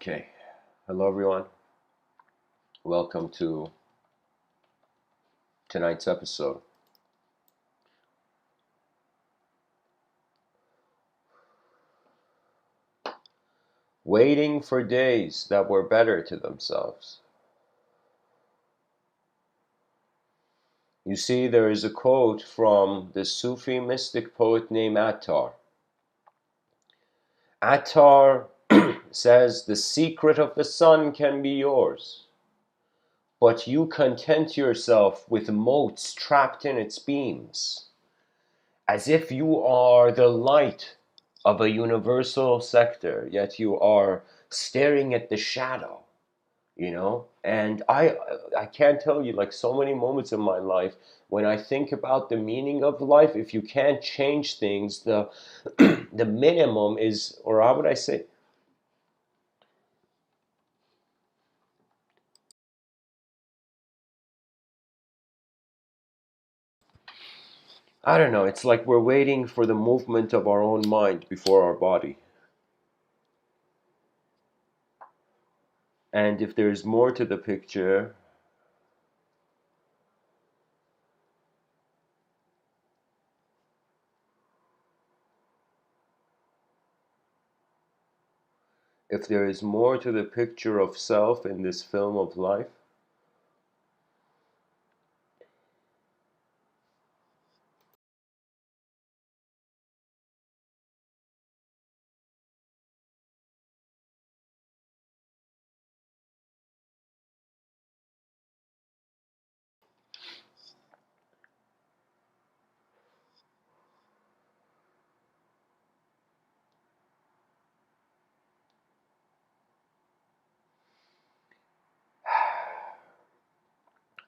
Okay, hello everyone. Welcome to tonight's episode. Waiting for days that were better to themselves. You see, there is a quote from the Sufi mystic poet named Attar. Attar says, "The secret of the sun can be yours, but you content yourself with motes trapped in its beams, as if you are the light of a universal sector, yet you are staring at the shadow, and I can't tell you, like, so many moments in my life when I think about the meaning of life. If you can't change things, the the minimum is, or how would I say, I don't know, it's like we're waiting for the movement of our own mind before our body. And if there's more to the picture, if there is more to the picture of self in this film of life,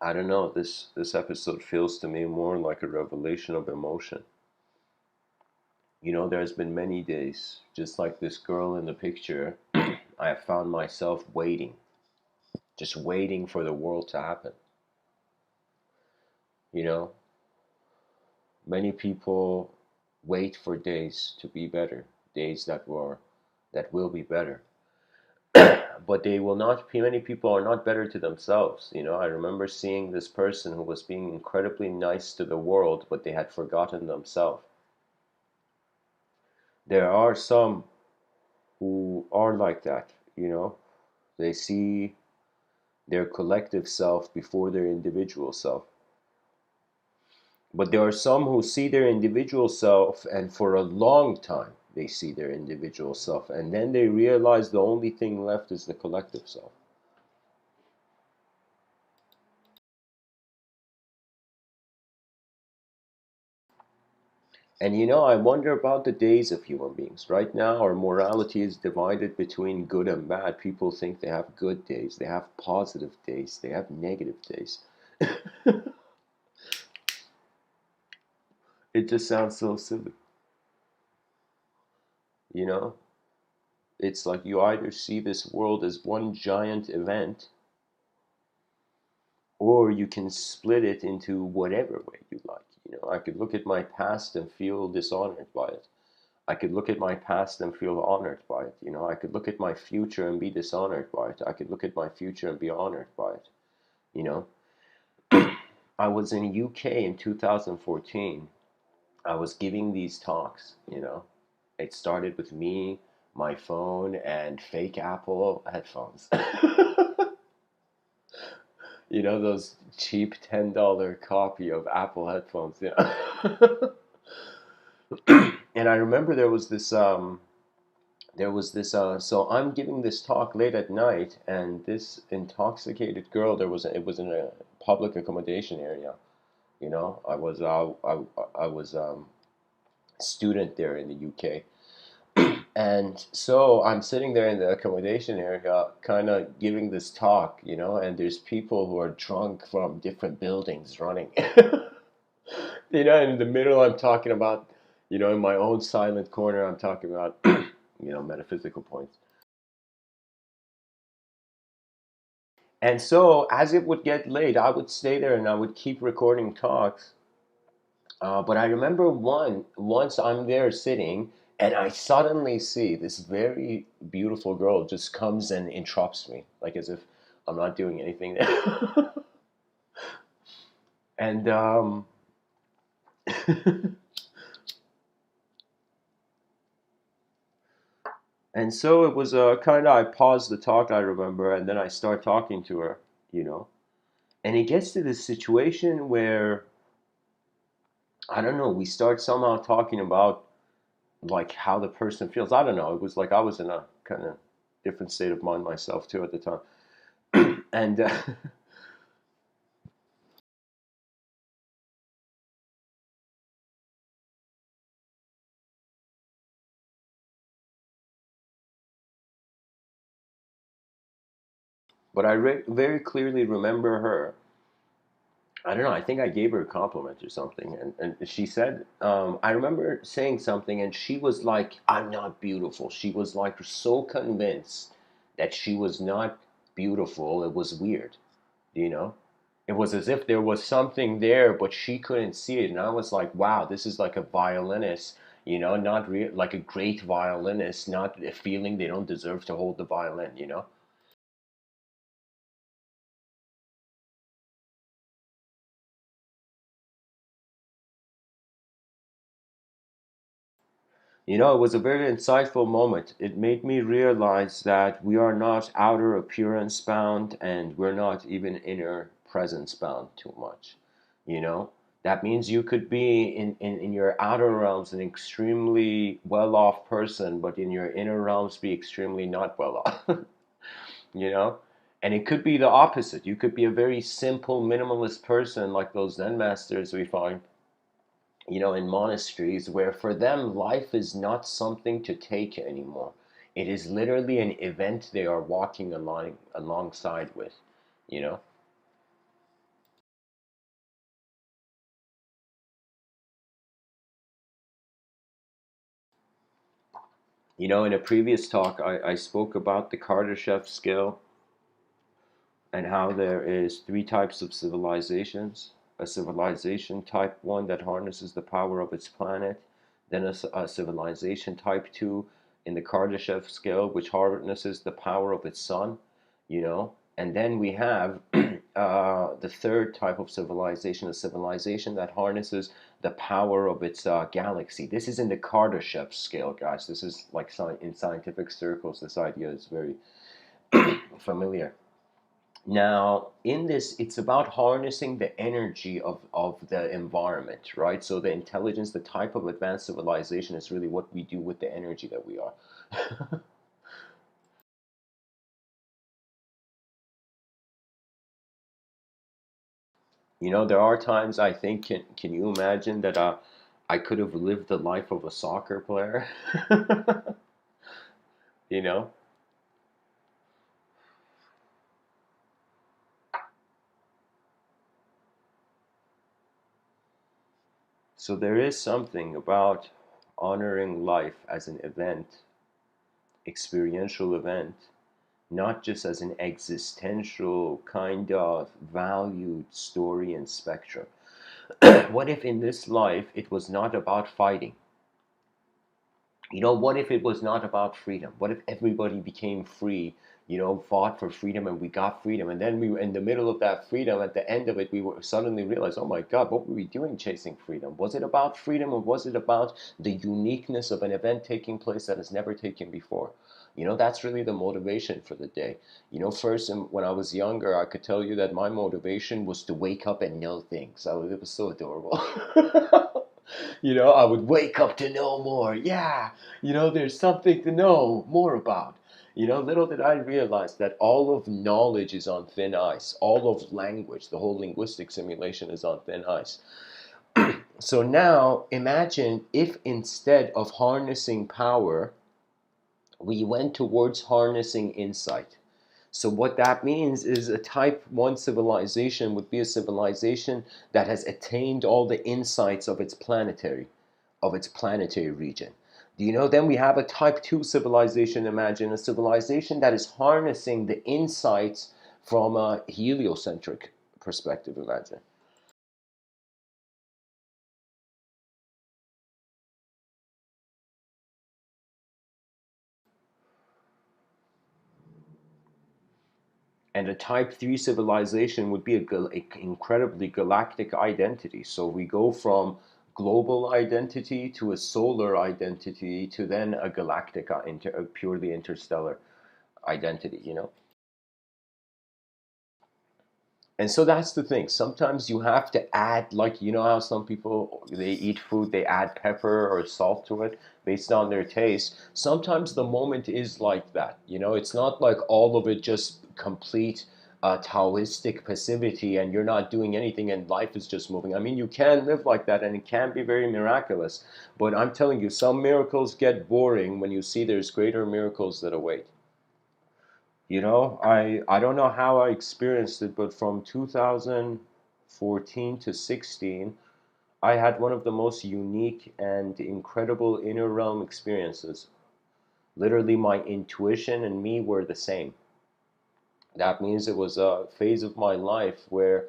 I don't know, this episode feels to me more like a revelation of emotion. There's been many days, just like this girl in the picture, I have found myself waiting, just waiting for the world to happen. You know, many people wait for days to be better, days that will be better. But they will not, many people are not better to themselves. I remember seeing this person who was being incredibly nice to the world, but they had forgotten themselves. There are some who are like that, they see their collective self before their individual self. But there are some who see their individual self, and for a long time they see their individual self, and then they realize the only thing left is the collective self. And I wonder about the days of human beings. Right now, our morality is divided between good and bad. People think they have good days, they have positive days, they have negative days. It just sounds so silly. You know, it's like you either see this world as one giant event, or you can split it into whatever way you like. I could look at my past and feel dishonored by it. I could look at my past and feel honored by it. I could look at my future and be dishonored by it. I could look at my future and be honored by it. You know, I was in UK in 2014. I was giving these talks. It started with me, my phone, and fake Apple headphones. Those cheap $10 copy of Apple headphones. And I remember so I'm giving this talk late at night, and this intoxicated girl, it was in a public accommodation area. I was a student there in the UK. And so I'm sitting there in the accommodation area, kind of giving this talk, and there's people who are drunk from different buildings running. And in the middle, I'm talking about, in my own silent corner, I'm talking about, metaphysical points. And so, as it would get late, I would stay there and I would keep recording talks. But I remember once I'm there sitting, And I suddenly see this very beautiful girl just comes and interrupts me, like as if I'm not doing anything there. And and so it was kind of, I paused the talk, I remember, and then I start talking to her, you know. And it gets to this situation where I don't know, we start somehow talking about like how the person feels. I don't know. It was like I was in a kind of different state of mind myself too at the time. And but I very clearly remember her. I don't know. I think I gave her a compliment or something, and she said, I remember saying something, and she was like, "I'm not beautiful." She was like so convinced that she was not beautiful. It was weird, you know. It was as if there was something there, but she couldn't see it. And I was like, "Wow, this is like a violinist." You know, not real like a great violinist, not feeling they don't deserve to hold the violin, you know? You know, it was a very insightful moment. It made me realize that we are not outer appearance bound and we're not even inner presence bound too much. You know, that means you could be in your outer realms an extremely well off person, but in your inner realms be extremely not well off, you know? And it could be the opposite. You could be a very simple, minimalist person like those Zen masters we find, you know, in monasteries, where for them life is not something to take anymore. It is literally an event they are walking alongside with, you know. You know, in a previous talk, I spoke about the Kardashev scale and how there is three types of civilizations. A civilization type 1 that harnesses the power of its planet, then a civilization type 2 in the Kardashev scale, which harnesses the power of its sun, you know, and then we have the third type of civilization, a civilization that harnesses the power of its galaxy. This is in the Kardashev scale, guys. This is like in scientific circles, this idea is very familiar. Now, in this, it's about harnessing the energy of the environment, right? So the intelligence, the type of advanced civilization is really what we do with the energy that we are. You know, there are times I think, can you imagine that I could have lived the life of a soccer player? You know? So there is something about honoring life as an event, experiential event, not just as an existential kind of valued story and spectrum. What if in this life it was not about fighting? You know, what if it was not about freedom? What if everybody became free, you know, fought for freedom and we got freedom? And then we were in the middle of that freedom, at the end of it, we were suddenly realized, oh my God, what were we doing chasing freedom? Was it about freedom or was it about the uniqueness of an event taking place that has never taken before? You know, that's really the motivation for the day. You know, first, when I was younger, I could tell you that my motivation was to wake up and know things. It was so adorable. You know, I would wake up to know more. Yeah, you know, there's something to know more about. You know, little did I realize that all of knowledge is on thin ice. All of language, the whole linguistic simulation is on thin ice. So now imagine if instead of harnessing power, we went towards harnessing insight. So what that means is a type 1 civilization would be a civilization that has attained all the insights of its planetary region. Do you know? Then we have a type 2 civilization. Imagine a civilization that is harnessing the insights from a heliocentric perspective. Imagine. And a type 3 civilization would be a incredibly galactic identity. So we go from global identity to a solar identity to then a galactic, a purely interstellar identity, you know? And so that's the thing. Sometimes you have to add, like, you know how some people, they eat food, they add pepper or salt to it based on their taste. Sometimes the moment is like that. You know, it's not like all of it just complete Taoistic passivity and you're not doing anything and life is just moving. I mean, you can live like that and it can be very miraculous. But I'm telling you, some miracles get boring when you see there's greater miracles that await. You know, I don't know how I experienced it, but from 2014 to 16, I had one of the most unique and incredible inner realm experiences. Literally, my intuition and me were the same. That means it was a phase of my life where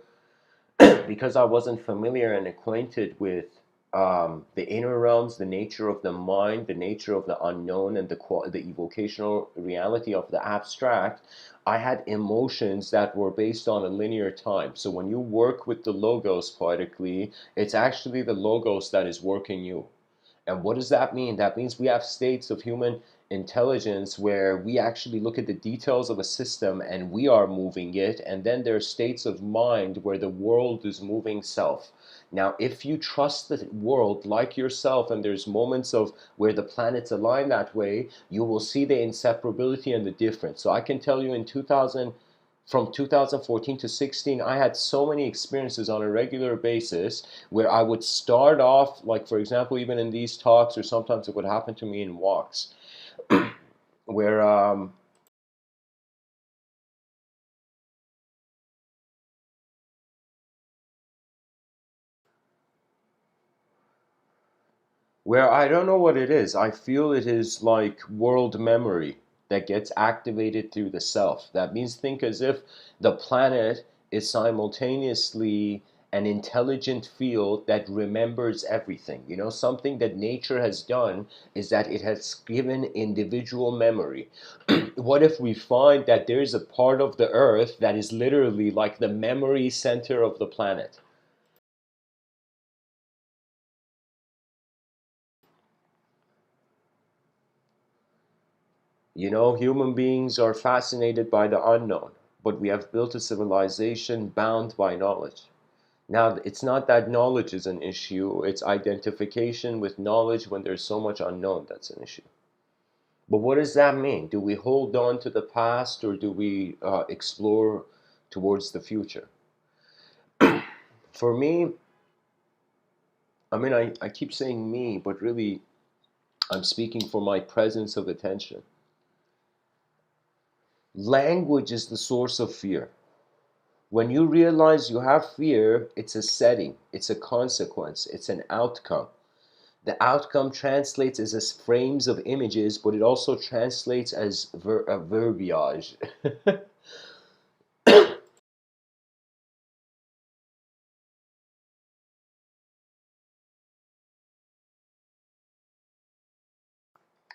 because I wasn't familiar and acquainted with the inner realms, the nature of the mind, the nature of the unknown, and the evocational reality of the abstract, I had emotions that were based on a linear time. So when you work with the logos poetically, it's actually the logos that is working you. And what does that mean? That means we have states of human intelligence where we actually look at the details of a system and we are moving it. And then there are states of mind where the world is moving self. Now, if you trust the world like yourself, and there's moments of where the planets align that way, you will see the inseparability and the difference. So I can tell you in 2000, from 2014 to 16, I had so many experiences on a regular basis where I would start off, like for example, even in these talks, or sometimes it would happen to me in walks, where I don't know what it is. I feel it is like world memory that gets activated through the self. That means think as if the planet is simultaneously an intelligent field that remembers everything. You know, something that nature has done is that it has given individual memory. What if we find that there is a part of the earth that is literally like the memory center of the planet? You know, human beings are fascinated by the unknown, but we have built a civilization bound by knowledge. Now, it's not that knowledge is an issue, it's identification with knowledge when there's so much unknown that's an issue. But what does that mean? Do we hold on to the past or do we explore towards the future? For me, I mean, I keep saying me, but really I'm speaking for my presence of attention. Language is the source of fear. When you realize you have fear, it's a setting, it's a consequence, it's an outcome. The outcome translates as frames of images, but it also translates as verbiage.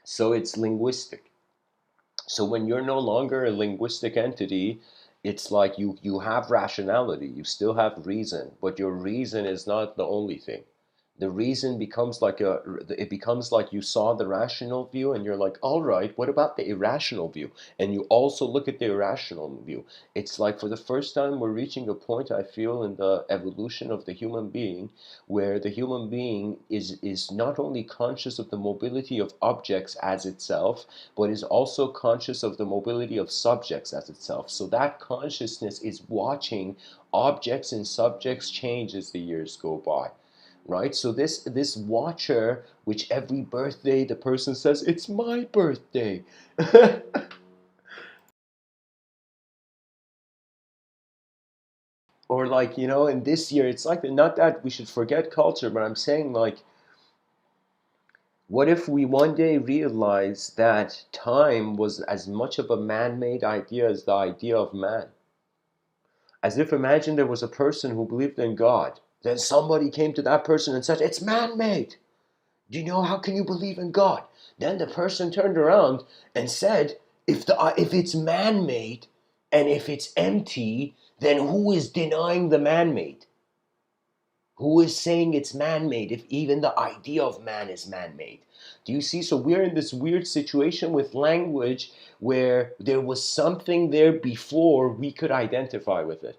So it's linguistic. So when you're no longer a linguistic entity, it's like you have rationality, you still have reason, but your reason is not the only thing. The reason becomes like it becomes like you saw the rational view and you're like, all right, what about the irrational view? And you also look at the irrational view. It's like for the first time we're reaching a point, I feel, in the evolution of the human being where the human being is not only conscious of the mobility of objects as itself, but is also conscious of the mobility of subjects as itself. So that consciousness is watching objects and subjects change as the years go by. Right? So this watcher, which every birthday the person says, it's my birthday. Or like, you know, in this year, it's like not that we should forget culture, but I'm saying like, what if we one day realize that time was as much of a man-made idea as the idea of man? As if imagine there was a person who believed in God. Then somebody came to that person and said, it's man-made. Do you know how can you believe in God? Then the person turned around and said, if it's man-made, And if it's empty, then who is denying the man-made? Who is saying it's man-made if even the idea of man is man-made? Do you see? So we're in this weird situation with language where there was something there before we could identify with it.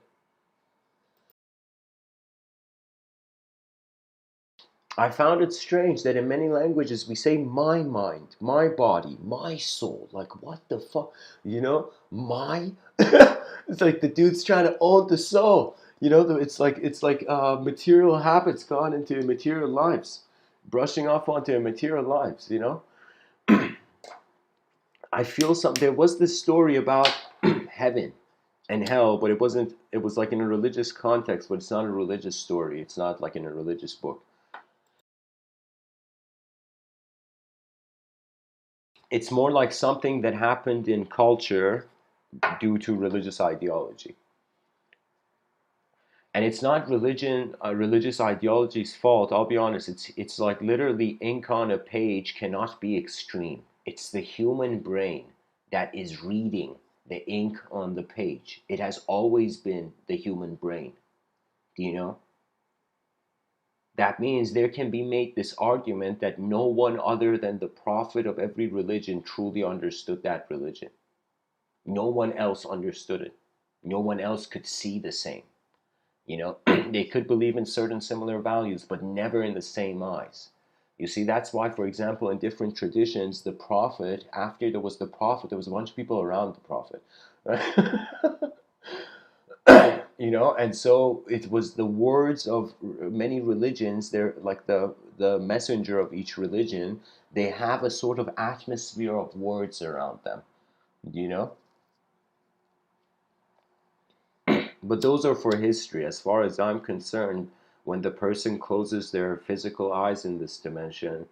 I found it strange that in many languages we say my mind, my body, my soul. Like, what the fuck? My? It's like the dude's trying to own the soul. It's like material habits gone into material lives, brushing off onto material lives. I feel something. There was this story about heaven and hell, but it wasn't. It was like in a religious context, but it's not a religious story. It's not like in a religious book. It's more like something that happened in culture due to religious ideology. And it's not religious ideology's fault. I'll be honest. It's like literally ink on a page cannot be extreme. It's the human brain that is reading the ink on the page. It has always been the human brain. Do you know? That means there can be made this argument that no one other than the prophet of every religion truly understood that religion. No one else understood it. No one else could see the same. They could believe in certain similar values, but never in the same eyes. You see, that's why, for example, in different traditions, the prophet, after there was the prophet, there was a bunch of people around the prophet. And so it was the words of many religions. They're like the messenger of each religion. They have a sort of atmosphere of words around them. You know But those are for history. As far as I'm concerned, when the person closes their physical eyes in this dimension,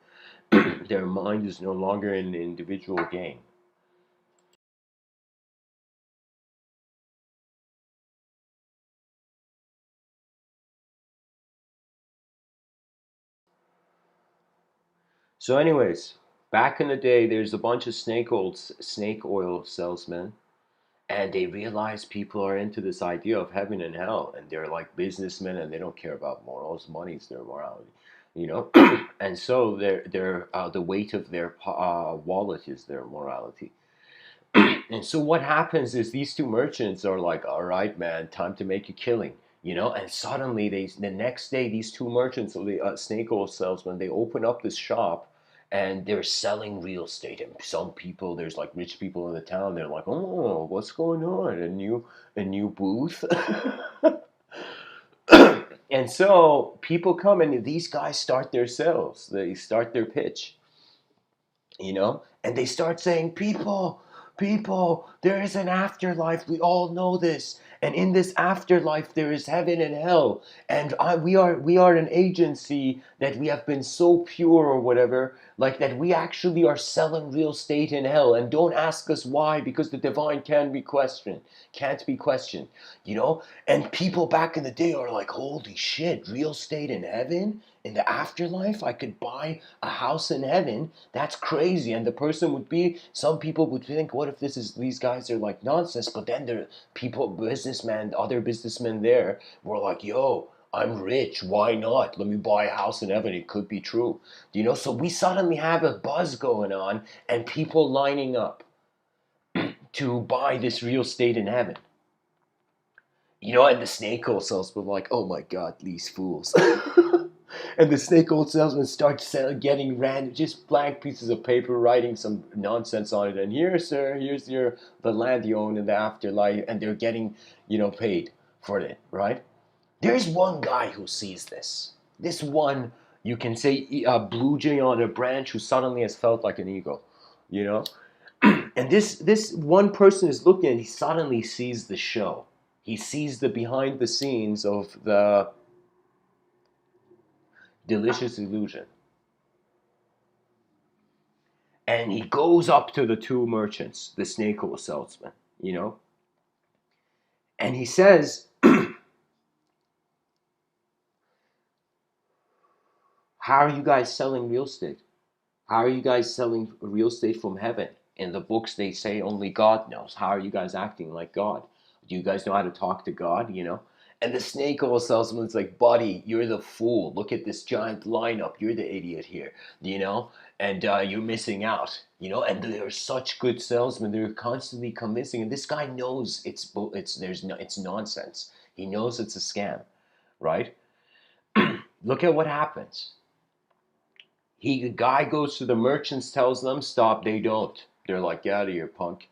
their mind is no longer an individual game. So, anyways, back in the day, there's a bunch of snake oil salesmen, and they realize people are into this idea of heaven and hell, and they're like businessmen, and they don't care about morals. Money's their morality, you know. And so the weight of their wallet is their morality. And so what happens is these two merchants are like, all right, man, time to make a killing. And suddenly the next day, these two merchants, the snake oil salesmen, they open up this shop and they're selling real estate. And some people, there's like rich people in the town, they're like, oh, what's going on? A new booth? And so people come and these guys start their sales. They start their pitch, and they start saying, people, there is an afterlife. We all know this. And in this afterlife, there is heaven and hell. And we are an agency that we have been so pure or whatever, like that we actually are selling real estate in hell. And don't ask us why, because the divine can't be questioned. And people back in the day are like, holy shit, real estate in heaven? In the afterlife, I could buy a house in heaven. That's crazy. And the person would be, some people would think, what if these guys are like nonsense? But then there are other businessmen there were like, yo, I'm rich. Why not? Let me buy a house in heaven. It could be true. So we suddenly have a buzz going on and people lining up to buy this real estate in heaven. And the snake oil salesman were like, oh my God, these fools. And the snake oil salesman starts getting random, just blank pieces of paper, writing some nonsense on it. And here, sir, here's the land you own in the afterlife. And they're getting, paid for it, right? There's one guy who sees this. This one, you can say, a blue jay on a branch who suddenly has felt like an eagle, you know? And this one person is looking and he suddenly sees the show. He sees the behind the scenes of the delicious illusion. And he goes up to the two merchants, the snake oil salesman, you know, and he says, how are you guys selling real estate? How are you guys selling real estate from heaven? In the books, they say only God knows. How are you guys acting like God? Do you guys know how to talk to God? And the snake oil salesman's like, buddy, you're the fool. Look at this giant lineup. You're the idiot here, and you're missing out. And they're such good salesmen. They're constantly convincing. And this guy knows it's nonsense. He knows it's a scam, right? Look at what happens. The guy goes to the merchants, tells them stop. They don't. They're like, get out of here, punk.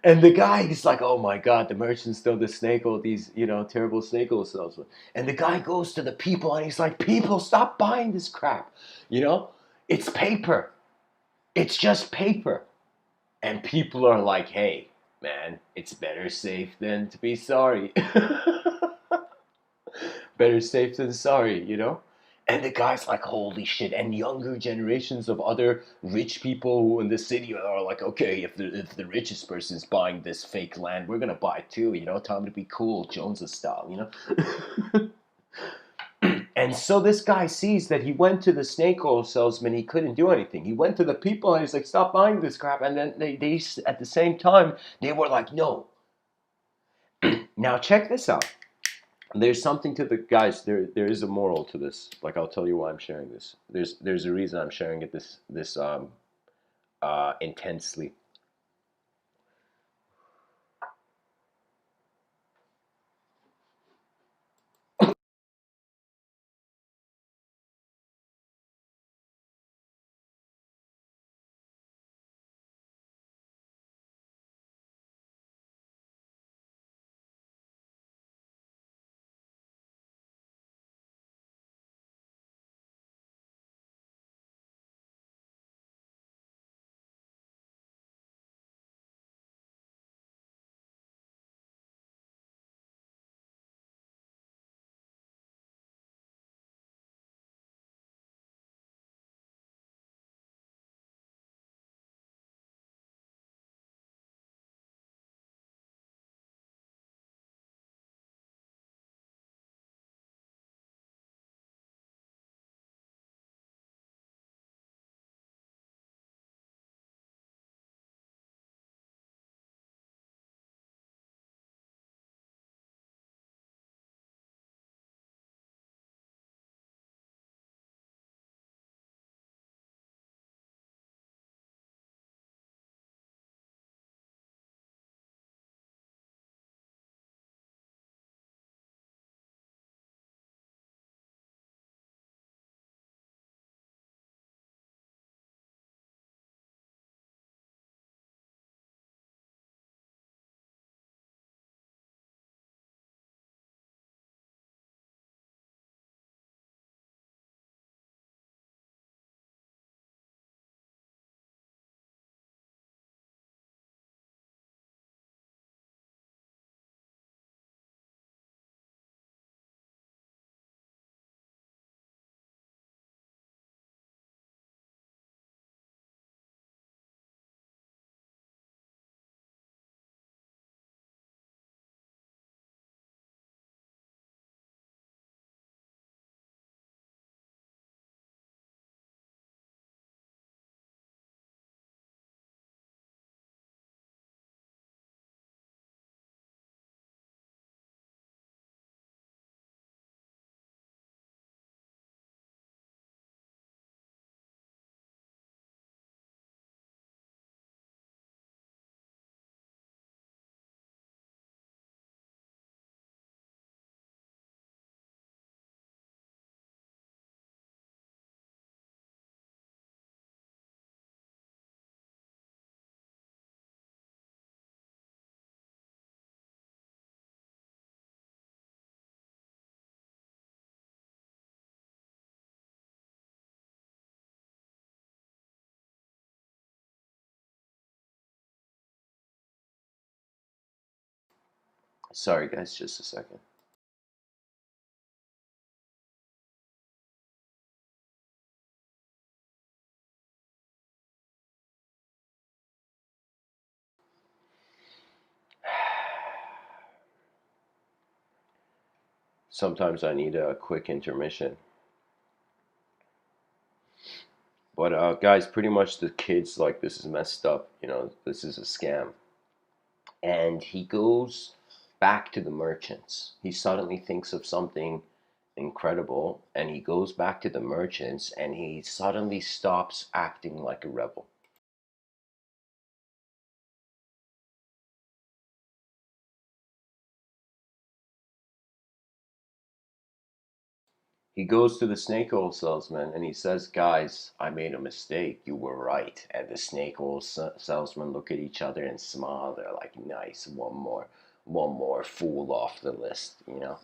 And the guy is like, oh my God, the merchants know the snake oil, these, terrible snake oil salesmen. And the guy goes to the people and he's like, people, stop buying this crap. It's paper. It's just paper. And people are like, hey, man, it's better safe than to be sorry. Better safe than sorry. And the guy's like, holy shit. And younger generations of other rich people who in the city are like, okay, if the richest person's buying this fake land, we're going to buy it too. Time to be cool, Joneses style. And so this guy sees that he went to the snake oil salesman. He couldn't do anything. He went to the people and he's like, stop buying this crap. And then they at the same time, they were like, no. Now check this out. There's something to the guys. There is a moral to this. Like, I'll tell you why I'm sharing this. There's a reason I'm sharing it this intensely. Sorry, guys, just a second. Sometimes I need a quick intermission. But guys, pretty much the kid's like, this is messed up. You know, this is a scam. And he goes back to the merchants. He suddenly thinks of something incredible, and he goes back to the merchants, and he suddenly stops acting like a rebel. He goes to the snake oil salesman and he says, "Guys, I made a mistake. You were right." And the snake oil salesman look at each other and smile. They're like, "Nice, one more fool off the list," you know.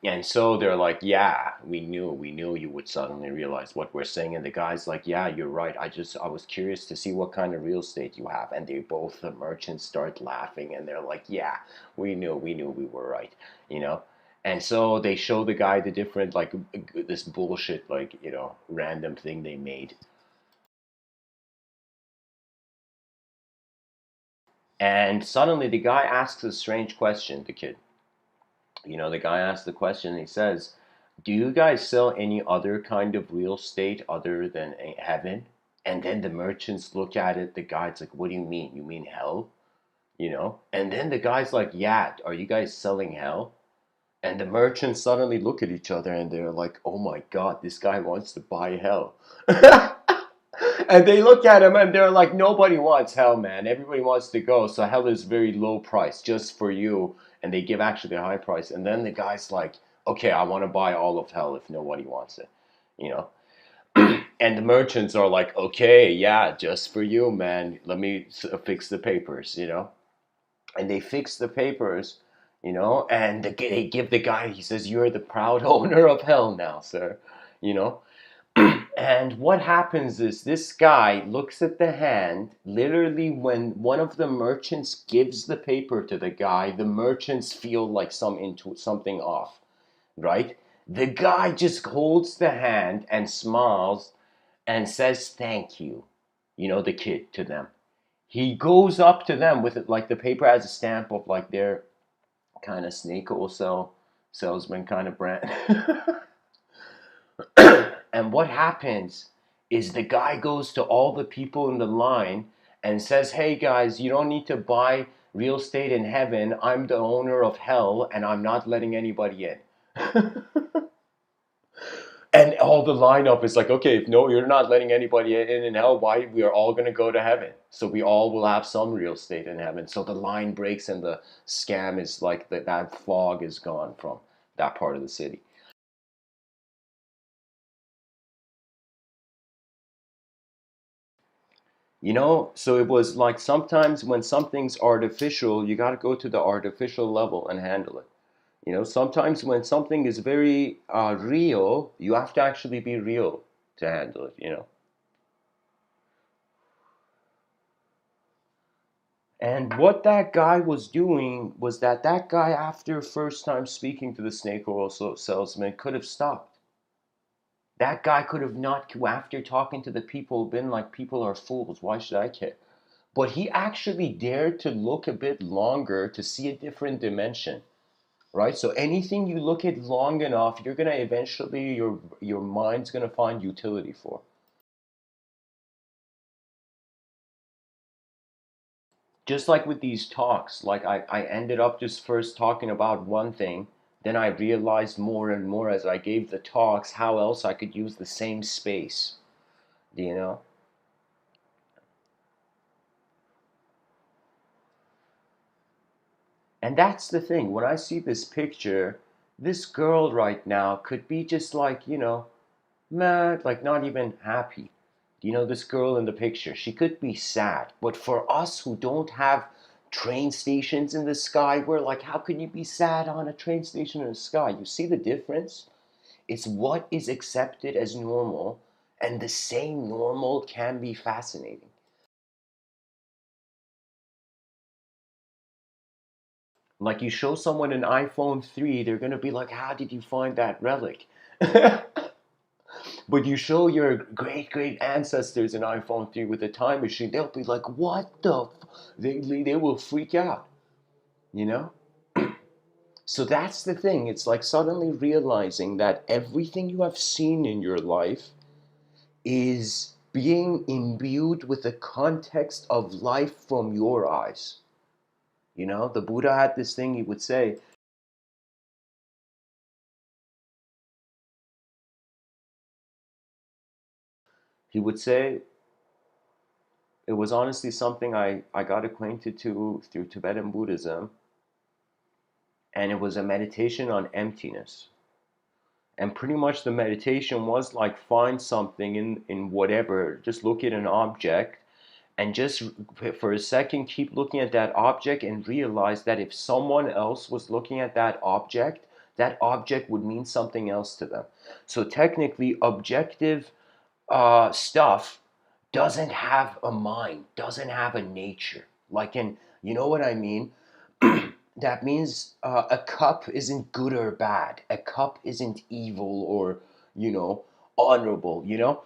And so they're like, "Yeah, we knew you would suddenly realize what we're saying." And the guy's like, "Yeah, you're right. I was curious to see what kind of real estate you have." And they both, the merchants, start laughing, and they're like, "Yeah, we knew we were right," you know. And so they show the guy the different, like, this bullshit, like, you know, random thing they made. And suddenly the guy asks a strange question, the kid. You know, the guy asks the question, he says, "Do you guys sell any other kind of real estate other than heaven?" And then the merchants look at it. The guy's like, "What do you mean? You mean hell?" You know? And then the guy's like, "Yeah, are you guys selling hell?" And the merchants suddenly look at each other and they're like, "Oh my God, this guy wants to buy hell." And they look at him and they're like, "Nobody wants hell, man. Everybody wants to go. So hell is very low price just for you." And they give actually a high price. And then the guy's like, "Okay, I want to buy all of hell if nobody wants it," you know? And the merchants are like, "Okay, yeah, just for you, man. Let me fix the papers," you know? And they fix the papers, you know, and they give the guy, he says, "You're the proud owner of hell now, sir," you know. And what happens is this guy looks at the hand. Literally, when one of the merchants gives the paper to the guy, the merchants feel like something off, right? The guy just holds the hand and smiles and says, "Thank you," you know, the kid, to them. He goes up to them with it, like the paper has a stamp of like their kind of snake oil salesman kind of brand. And what happens is the guy goes to all the people in the line and says, "Hey guys, you don't need to buy real estate in heaven. I'm the owner of hell and I'm not letting anybody in." And all the lineup is like, "Okay, if no, you're not letting anybody in hell, why? We are all going to go to heaven. So we all will have some real estate in heaven." So the line breaks and the scam is like that fog is gone from that part of the city. You know, so it was like sometimes when something's artificial, you got to go to the artificial level and handle it. You know, sometimes when something is very real, you have to actually be real to handle it, you know. And what that guy was doing was that guy, after first time speaking to the snake oil salesman, could have stopped. That guy could have not, after talking to the people, been like, "People are fools. Why should I care?" But he actually dared to look a bit longer to see a different dimension, right? So anything you look at long enough, you're gonna eventually, your mind's gonna find utility for. Just like with these talks, like I ended up just first talking about one thing, then I realized more and more as I gave the talks how else I could use the same space, you know. And that's the thing, when I see this picture, this girl right now could be just like, you know, mad, like not even happy. You know, this girl in the picture, she could be sad. But for us who don't have train stations in the sky, we're like, how can you be sad on a train station in the sky? You see the difference? It's what is accepted as normal, and the same normal can be fascinating. Like you show someone an iPhone 3, they're going to be like, how did you find that relic? But you show your great great ancestors an iPhone 3 with a time machine, they'll be like, "What the?" They will freak out, you know? So that's the thing. It's like suddenly realizing that everything you have seen in your life is being imbued with the context of life from your eyes. You know, the Buddha had this thing he would say it was honestly something I got acquainted to through Tibetan Buddhism, and it was a meditation on emptiness. And pretty much the meditation was like find something in whatever, just look at an object and just for a second keep looking at that object and realize that if someone else was looking at that object would mean something else to them. So technically objective stuff doesn't have a mind, doesn't have a nature. Like in, you know what I mean? That means a cup isn't good or bad. A cup isn't evil or, you know, honorable, you know?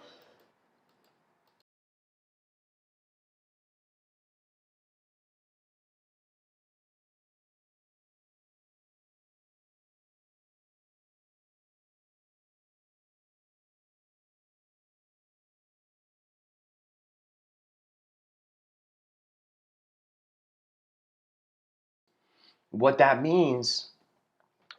What that means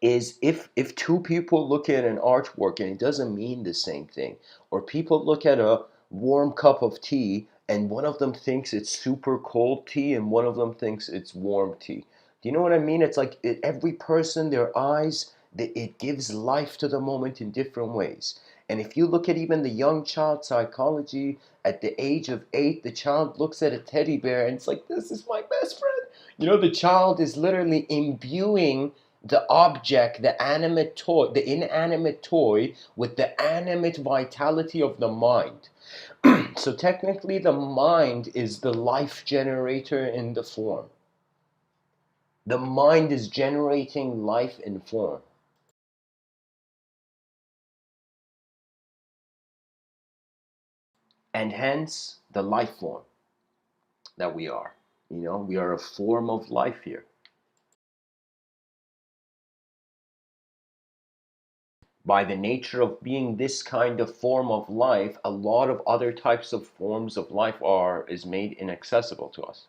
is if two people look at an artwork and it doesn't mean the same thing, or people look at a warm cup of tea and one of them thinks it's super cold tea and one of them thinks it's warm tea. Do you know what I mean? It's like every person, their eyes, it gives life to the moment in different ways. And if you look at even the young child psychology, at the age of 8, the child looks at a teddy bear and it's like, this is my best friend. You know, the child is literally imbuing the object, the animate toy, the inanimate toy, with the animate vitality of the mind. So technically, the mind is the life generator in the form. The mind is generating life in form, and hence the life form that we are. You know, we are a form of life here. By the nature of being this kind of form of life, a lot of other types of forms of life are is made inaccessible to us.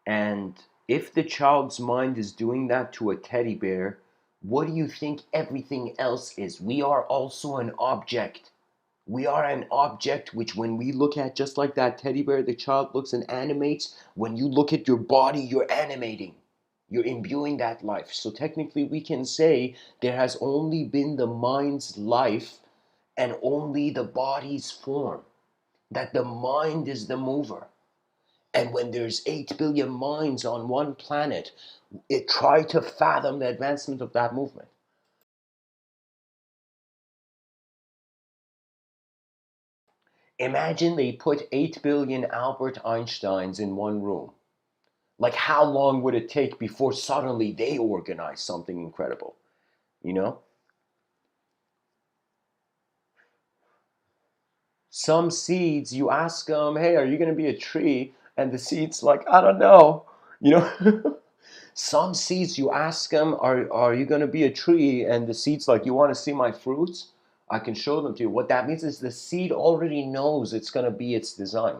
And if the child's mind is doing that to a teddy bear, what do you think everything else is? We are also an object. We are an object which, when we look at, just like that teddy bear, the child looks and animates. When you look at your body, you're animating. You're imbuing that life. So technically, we can say there has only been the mind's life and only the body's form. That the mind is the mover. And when there's 8 billion minds on one planet, it try to fathom the advancement of that movement. Imagine they put 8 billion Albert Einsteins in one room. Like, how long would it take before suddenly they organize something incredible? You know? Some seeds, you ask them, hey, are you going to be a tree? And the seed's like, I don't know. You know? Some seeds, you ask them, are you going to be a tree? And the seed's like, you want to see my fruits? I can show them to you. What that means is the seed already knows it's going to be its design.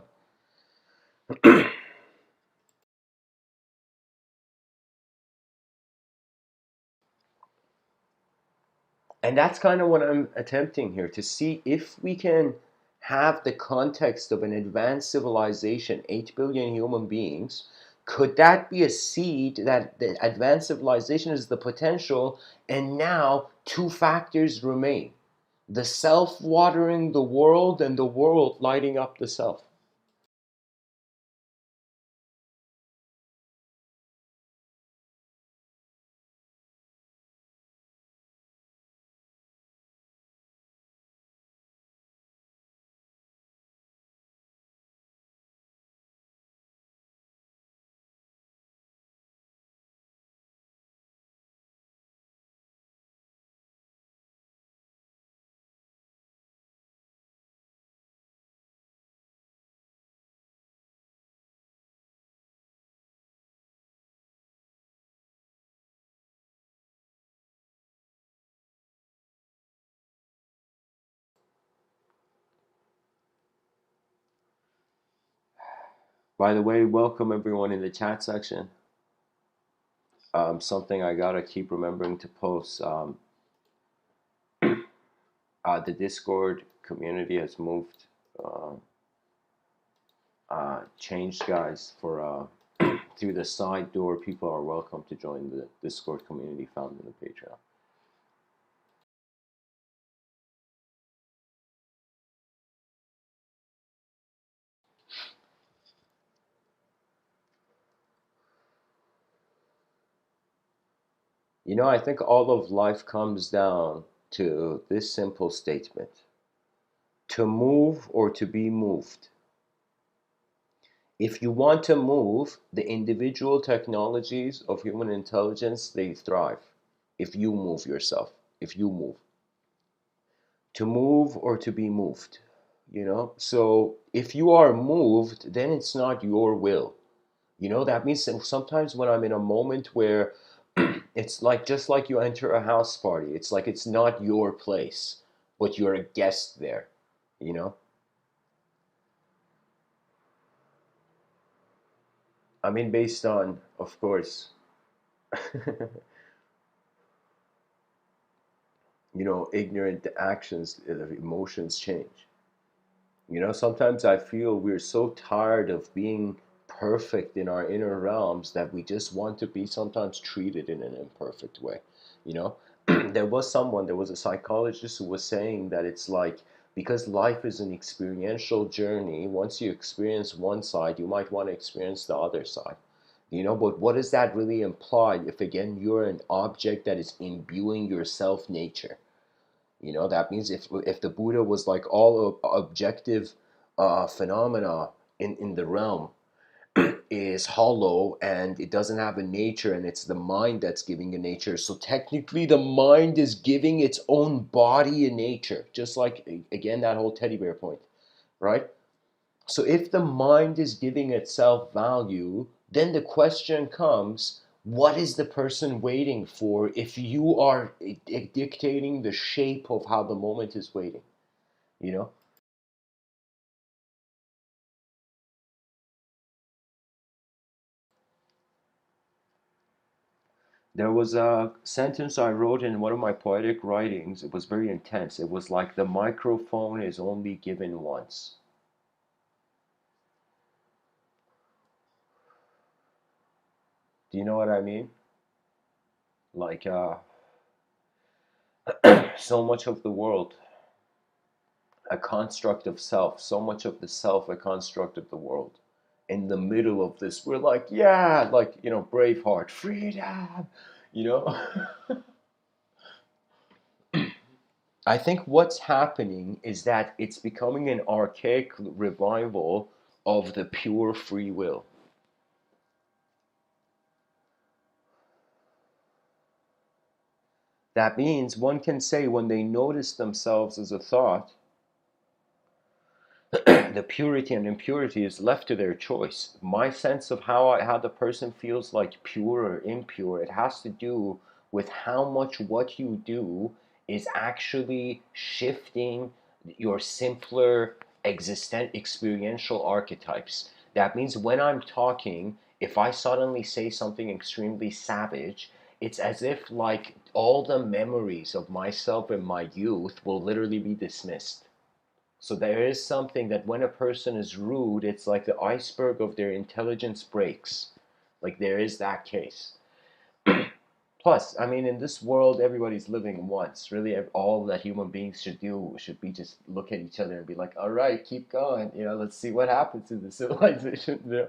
And that's kind of what I'm attempting here to see if we can have the context of an advanced civilization, 8 billion human beings. Could that be a seed that the advanced civilization is the potential? And now two factors remain: the self watering the world and the world lighting up the self. By the way, welcome everyone in the chat section. Something I gotta keep remembering to post. The Discord community has moved, changed, guys. For through the side door, people are welcome to join the Discord community found in the Patreon. You know, I think all of life comes down to this simple statement: to move or to be moved. If you want to move, the individual technologies of human intelligence, they thrive. If you move yourself, if you move. To move or to be moved, you know? So if you are moved, then it's not your will. You know, that means that sometimes when I'm in a moment where it's like just like you enter a house party, it's like it's not your place, but you're a guest there, you know? I mean, based on, of course, you know, ignorant actions, emotions change. You know, sometimes I feel we're so tired of being perfect in our inner realms that we just want to be sometimes treated in an imperfect way. You know, there was a psychologist who was saying that it's like, because life is an experiential journey, once you experience one side, you might want to experience the other side. You know, but what does that really imply if, again, you're an object that is imbuing your self nature? You know, that means if the Buddha was like all objective phenomena in the realm is hollow and it doesn't have a nature, and it's the mind that's giving a nature. So technically the mind is giving its own body a nature, just like, again, that whole teddy bear point, right? So if the mind is giving itself value, then the question comes, what is the person waiting for if you are dictating the shape of how the moment is waiting? You know? There was a sentence I wrote in one of my poetic writings. It was very intense. It was like, the microphone is only given once. Do you know what I mean? Like, so much of the world, a construct of self, so much of the self, a construct of the world. In the middle of this, we're like, yeah, like, you know, Braveheart, freedom, you know? I think what's happening is that it's becoming an archaic revival of the pure free will. That means one can say when they notice themselves as a thought, the purity and impurity is left to their choice. My sense of how the person feels like pure or impure, it has to do with how much what you do is actually shifting your simpler existent experiential archetypes. That means when I'm talking, if I suddenly say something extremely savage, it's as if like all the memories of myself in my youth will literally be dismissed. So there is something that when a person is rude, it's like the iceberg of their intelligence breaks. Like there is that case. Plus, I mean, in this world, everybody's living once. Really, all that human beings should do should be just look at each other and be like, all right, keep going. You know, let's see what happens in the civilization. You know?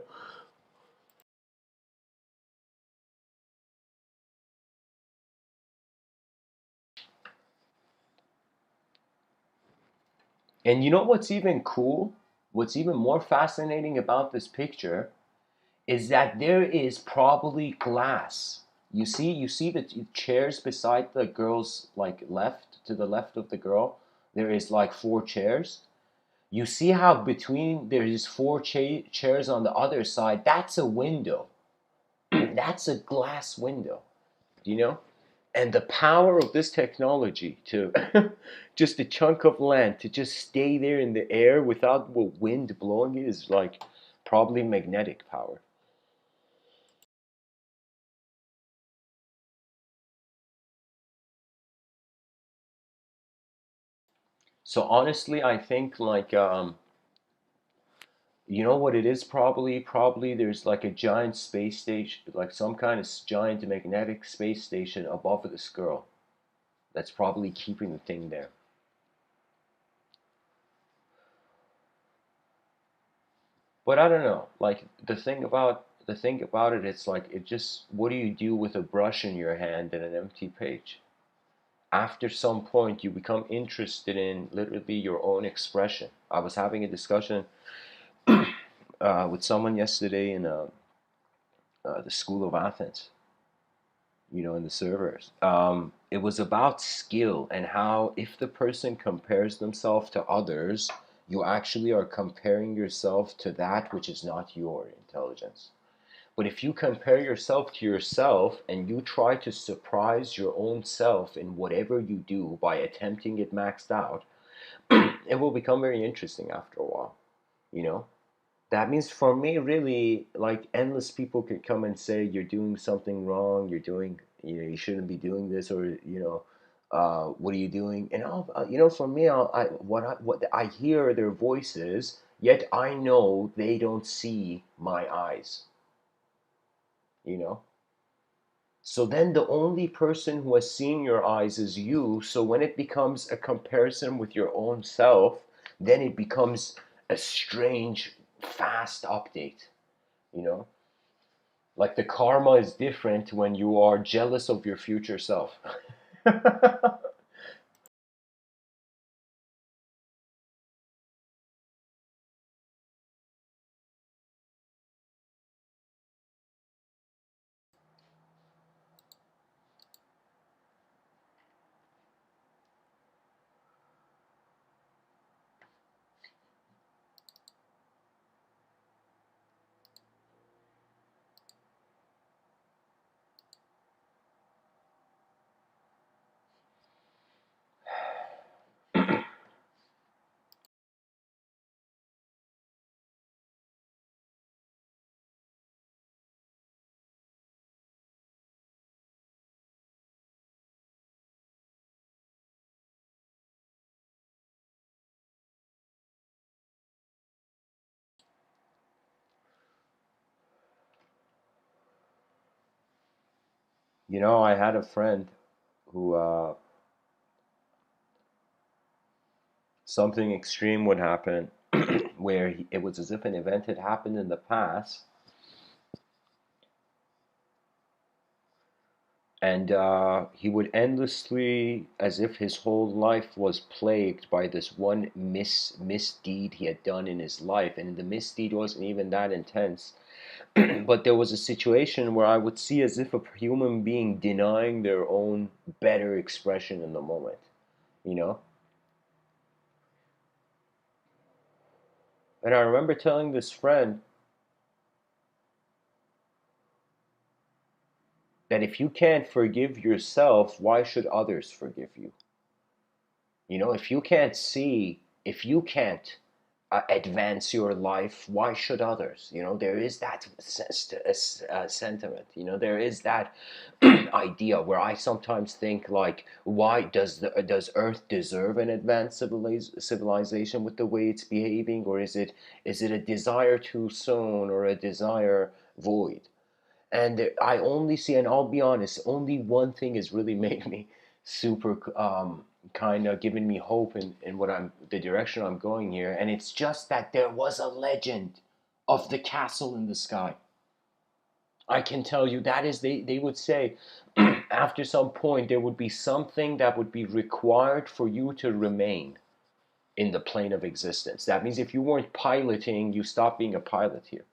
And you know what's even cool? What's even more fascinating about this picture is that there is probably glass. You see the chairs beside the girl's like left, to the left of the girl, there is like four chairs. You see how between there is four chairs on the other side. That's a window. That's a glass window. You know? And the power of this technology to just a chunk of land to just stay there in the air without wind blowing it is like, Probably magnetic power. So honestly, I think like you know what it is probably there's like a giant space station, like some kind of giant magnetic space station above this girl that's probably keeping the thing there. But I don't know. Like the thing about it, it's like it just what do you do with a brush in your hand and an empty page? After some point, you become interested in literally your own expression. I was having a discussion with someone yesterday in the School of Athens, in the servers. It was about skill and how if the person compares themselves to others, you actually are comparing yourself to that which is not your intelligence. But if you compare yourself to yourself and you try to surprise your own self in whatever you do by attempting it maxed out, it will become very interesting after a while, you know? That means for me, really, like endless people could come and say you're doing something wrong, you shouldn't be doing this, or what are you doing? And for me, what I hear their voices, yet I know they don't see my eyes, you know. So then the only person who has seen your eyes is you. So when it becomes a comparison with your own self, then it becomes a strange, fast update, you know? Like the karma is different when you are jealous of your future self. I had a friend who something extreme would happen where it was as if an event had happened in the past, and he would endlessly, as if his whole life was plagued by this one misdeed he had done in his life, and the misdeed wasn't even that intense. But there was a situation where I would see as if a human being denying their own better expression in the moment, you know? And I remember telling this friend that if you can't forgive yourself, why should others forgive you? If you can't see, if you can't advance your life, why should others? There is that sentiment. There is that idea where I sometimes think like, why does Earth deserve an advanced civilization with the way it's behaving, or is it a desire too soon or a desire void? And I only see, and I'll be honest, only one thing has really made me super kind of given me hope in the direction I'm going here, and it's just that there was a legend of the castle in the sky. I can tell you that is they would say after some point there would be something that would be required for you to remain in the plane of existence. That means if you weren't piloting, you stop being a pilot here.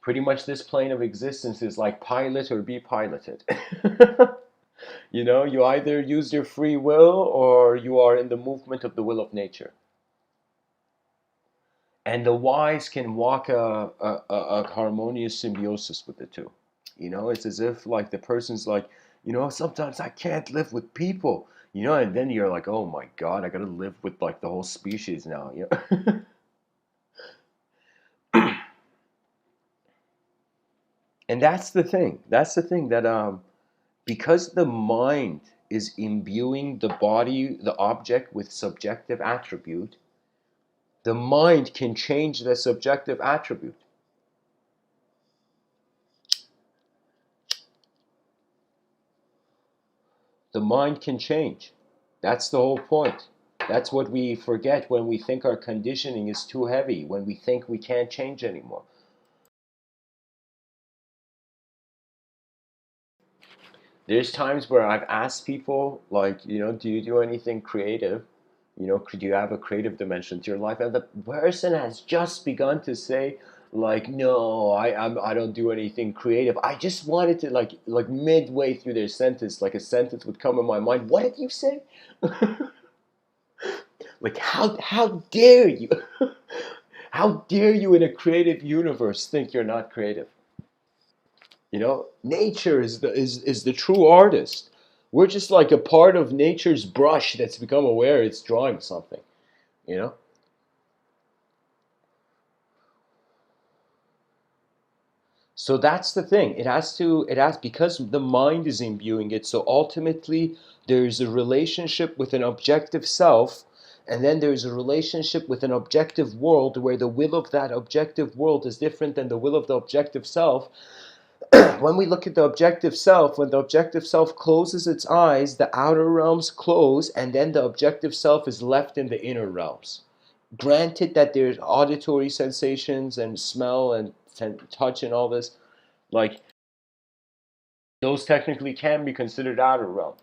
Pretty much this plane of existence is like pilot or be piloted. You either use your free will or you are in the movement of the will of nature. And the wise can walk a harmonious symbiosis with the two. It's as if like the person's like, sometimes I can't live with people. And then you're like, oh my God, I gotta live with like the whole species now. And that's the thing. That's the thing that because the mind is imbuing the body, the object, with subjective attribute, the mind can change the subjective attribute. The mind can change. That's the whole point. That's what we forget when we think our conditioning is too heavy, when we think we can't change anymore. There's times where I've asked people, like, do you do anything creative? Could you have a creative dimension to your life? And the person has just begun to say, like, no, I don't do anything creative. I just wanted to, like midway through their sentence, like a sentence would come in my mind. What did you say? Like, how dare you? How dare you in a creative universe think you're not creative? Nature is the true artist. We're just like a part of nature's brush that's become aware it's drawing something. You know. So that's the thing. It has because the mind is imbuing it. So ultimately, there's a relationship with an objective self, and then there's a relationship with an objective world where the will of that objective world is different than the will of the objective self. When we look at the objective self, when the objective self closes its eyes, the outer realms close, and then the objective self is left in the inner realms. Granted that there's auditory sensations and smell and touch and all this, like those technically can be considered outer realm.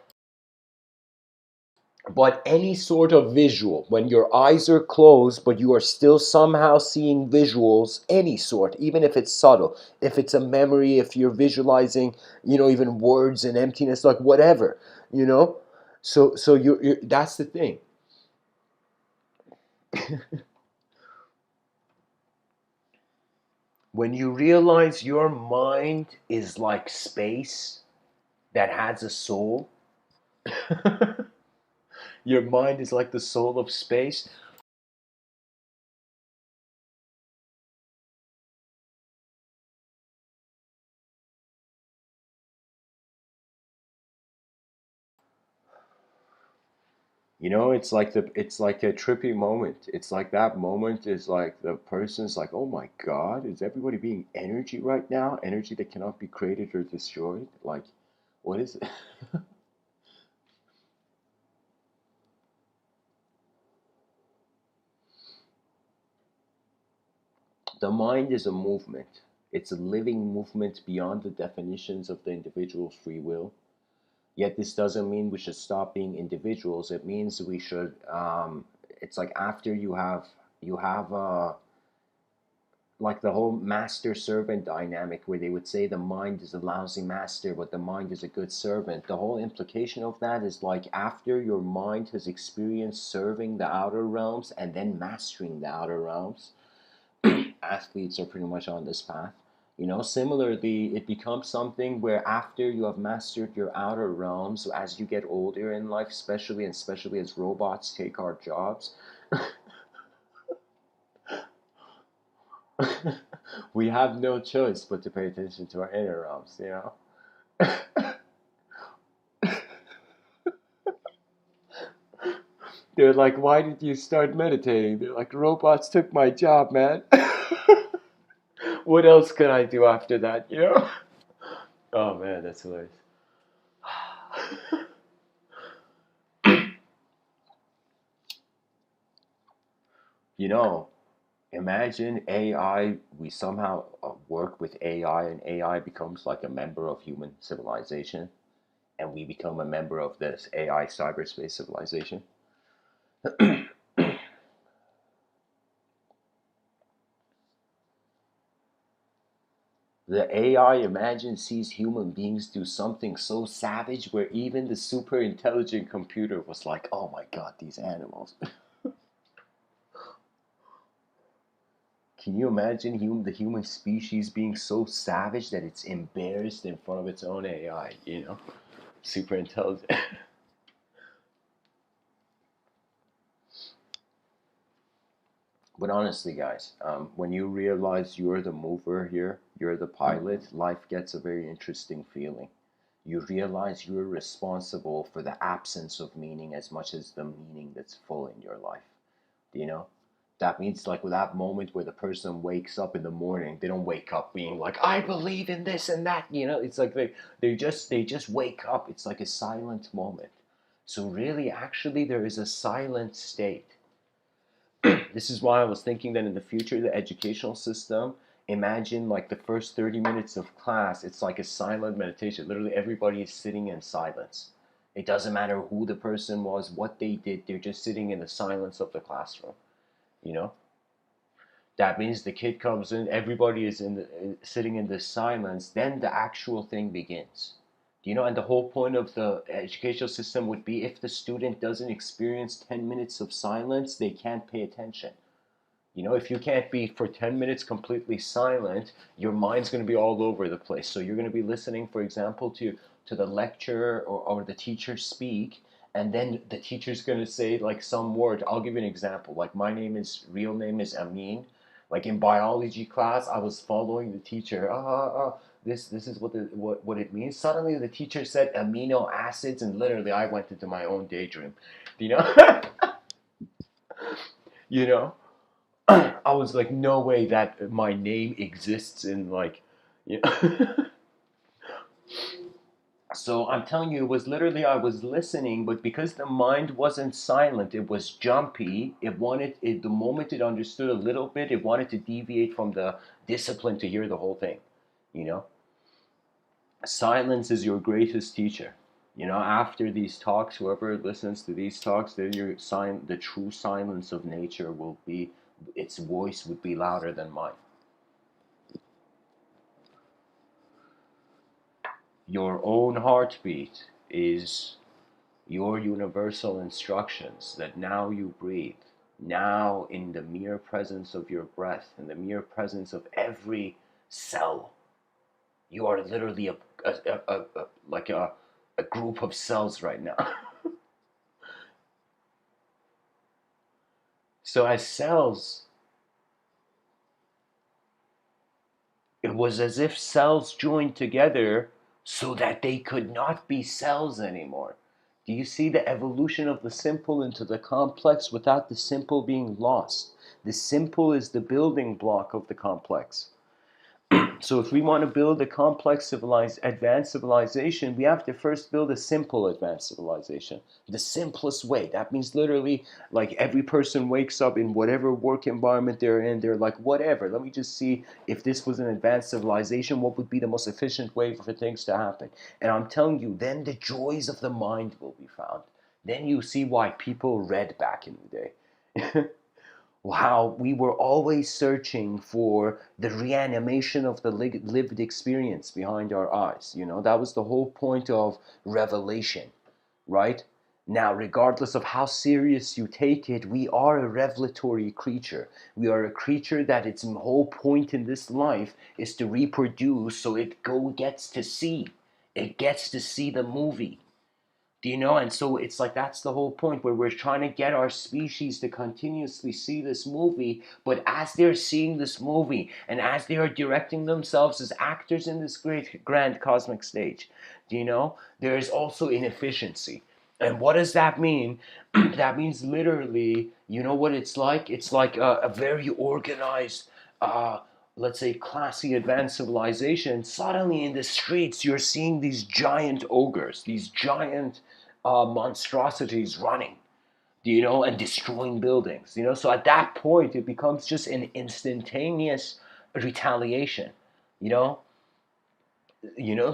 But any sort of visual, when your eyes are closed, but you are still somehow seeing visuals, any sort, even if it's subtle, if it's a memory, if you're visualizing, even words and emptiness, like whatever, you know. So you're that's the thing. When you realize your mind is like space that has a soul, your mind is like the soul of space. It's like a trippy moment. It's like that moment is like the person's like, oh my God, is everybody being energy right now? Energy that cannot be created or destroyed? Like, what is it? The mind is a movement. It's a living movement beyond the definitions of the individual's free will. Yet this doesn't mean we should stop being individuals. It means we should. It's like after you have like the whole master servant dynamic where they would say the mind is a lousy master but the mind is a good servant. The whole implication of that is like after your mind has experienced serving the outer realms and then mastering the outer realms, athletes are pretty much on this path. Similarly, it becomes something where after you have mastered your outer realms, as you get older in life, especially as robots take our jobs, we have no choice but to pay attention to our inner realms. They're like, why did you start meditating? They're like, robots took my job, man. What else can I do after that? Oh man, that's hilarious. You know, Imagine AI, we somehow work with AI and AI becomes like a member of human civilization and we become a member of this AI cyberspace civilization. The AI, imagine, sees human beings do something so savage where even the super intelligent computer was like, oh my God, these animals. Can you imagine the human species being so savage that it's embarrassed in front of its own AI? Super intelligent. But honestly, guys, when you realize you're the mover here, you're the pilot, life gets a very interesting feeling. You realize you're responsible for the absence of meaning as much as the meaning that's full in your life. Do you know? That means like with that moment where the person wakes up in the morning, they don't wake up being like, I believe in this and that, you know, it's like they just wake up. It's like a silent moment. So really actually there is a silent state. This is why I was thinking that in the future, the educational system, imagine like the first 30 minutes of class, it's like a silent meditation. Literally, everybody is sitting in silence. It doesn't matter who the person was, what they did, they're just sitting in the silence of the classroom. You know? That means the kid comes in, everybody is sitting in this silence, then the actual thing begins. You know, and the whole point of the educational system would be if the student doesn't experience 10 minutes of silence, they can't pay attention. You know, if you can't be for 10 minutes completely silent, your mind's going to be all over the place. So you're going to be listening, for example, to the lecturer or the teacher speak, and then the teacher's going to say like some word. I'll give you an example. Like my real name is Amin. Like in biology class, I was following the teacher. This is what it means. Suddenly the teacher said amino acids, and literally I went into my own daydream. You know, you know. I was like, no way that my name exists in like, you know. So I'm telling you, it was literally I was listening, but because the mind wasn't silent, it was jumpy. It wanted it the moment it understood a little bit, it wanted to deviate from the discipline to hear the whole thing. You know, silence is your greatest teacher. You know, after these talks, whoever listens to these talks, then the true silence of nature will be, its voice would be louder than mine. Your own heartbeat is your universal instructions that now you breathe. Now, in the mere presence of your breath, in the mere presence of every cell, you are literally like a group of cells right now. So, as cells, it was as if cells joined together so that they could not be cells anymore. Do you see the evolution of the simple into the complex without the simple being lost? The simple is the building block of the complex. So if we want to build a complex advanced civilization, we have to first build a simple advanced civilization. The simplest way. That means literally like every person wakes up in whatever work environment they're in, they're like, whatever, let me just see if this was an advanced civilization, what would be the most efficient way for things to happen. And I'm telling you, then the joys of the mind will be found. Then you see why people read back in the day. How we were always searching for the reanimation of the lived experience behind our eyes. You know, that was the whole point of revelation, right? Now, regardless of how serious you take it, we are a revelatory creature. We are a creature that its whole point in this life is to reproduce, so gets to see. It gets to see the movie. Do you know? And so it's like that's the whole point where we're trying to get our species to continuously see this movie. But as they're seeing this movie and as they are directing themselves as actors in this great grand cosmic stage, do you know? There is also inefficiency. And what does that mean? That means literally, you know what it's like? It's like a very organized, uh, let's say, classy, advanced civilization. Suddenly in the streets, you're seeing these giant ogres, these giant monstrosities running, you know, and destroying buildings, you know. So at that point, it becomes just an instantaneous retaliation, you know.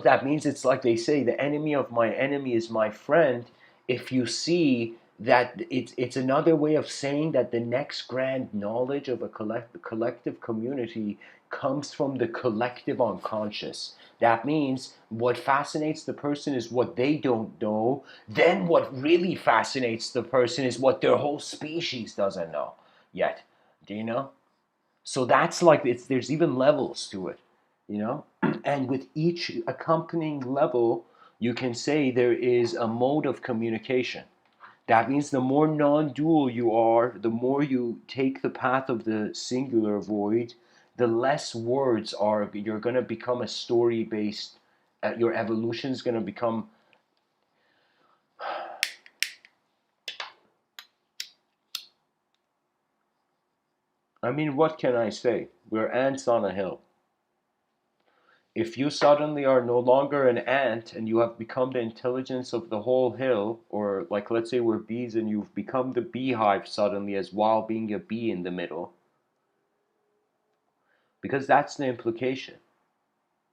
That means it's like they say, the enemy of my enemy is my friend. If you see that it's another way of saying that the next grand knowledge of a collective community comes from the collective unconscious. That means what fascinates the person is what they don't know. Then what really fascinates the person is what their whole species doesn't know yet. Do you know? So that's like there's even levels to it, you know? And with each accompanying level, you can say there is a mode of communication. That means the more non-dual you are, the more you take the path of the singular void, the less words are. You're going to become a story based. Your evolution is going to become. I mean, what can I say? We're ants on a hill. If you suddenly are no longer an ant and you have become the intelligence of the whole hill, or like let's say we're bees and you've become the beehive suddenly as while being a bee in the middle, because that's the implication.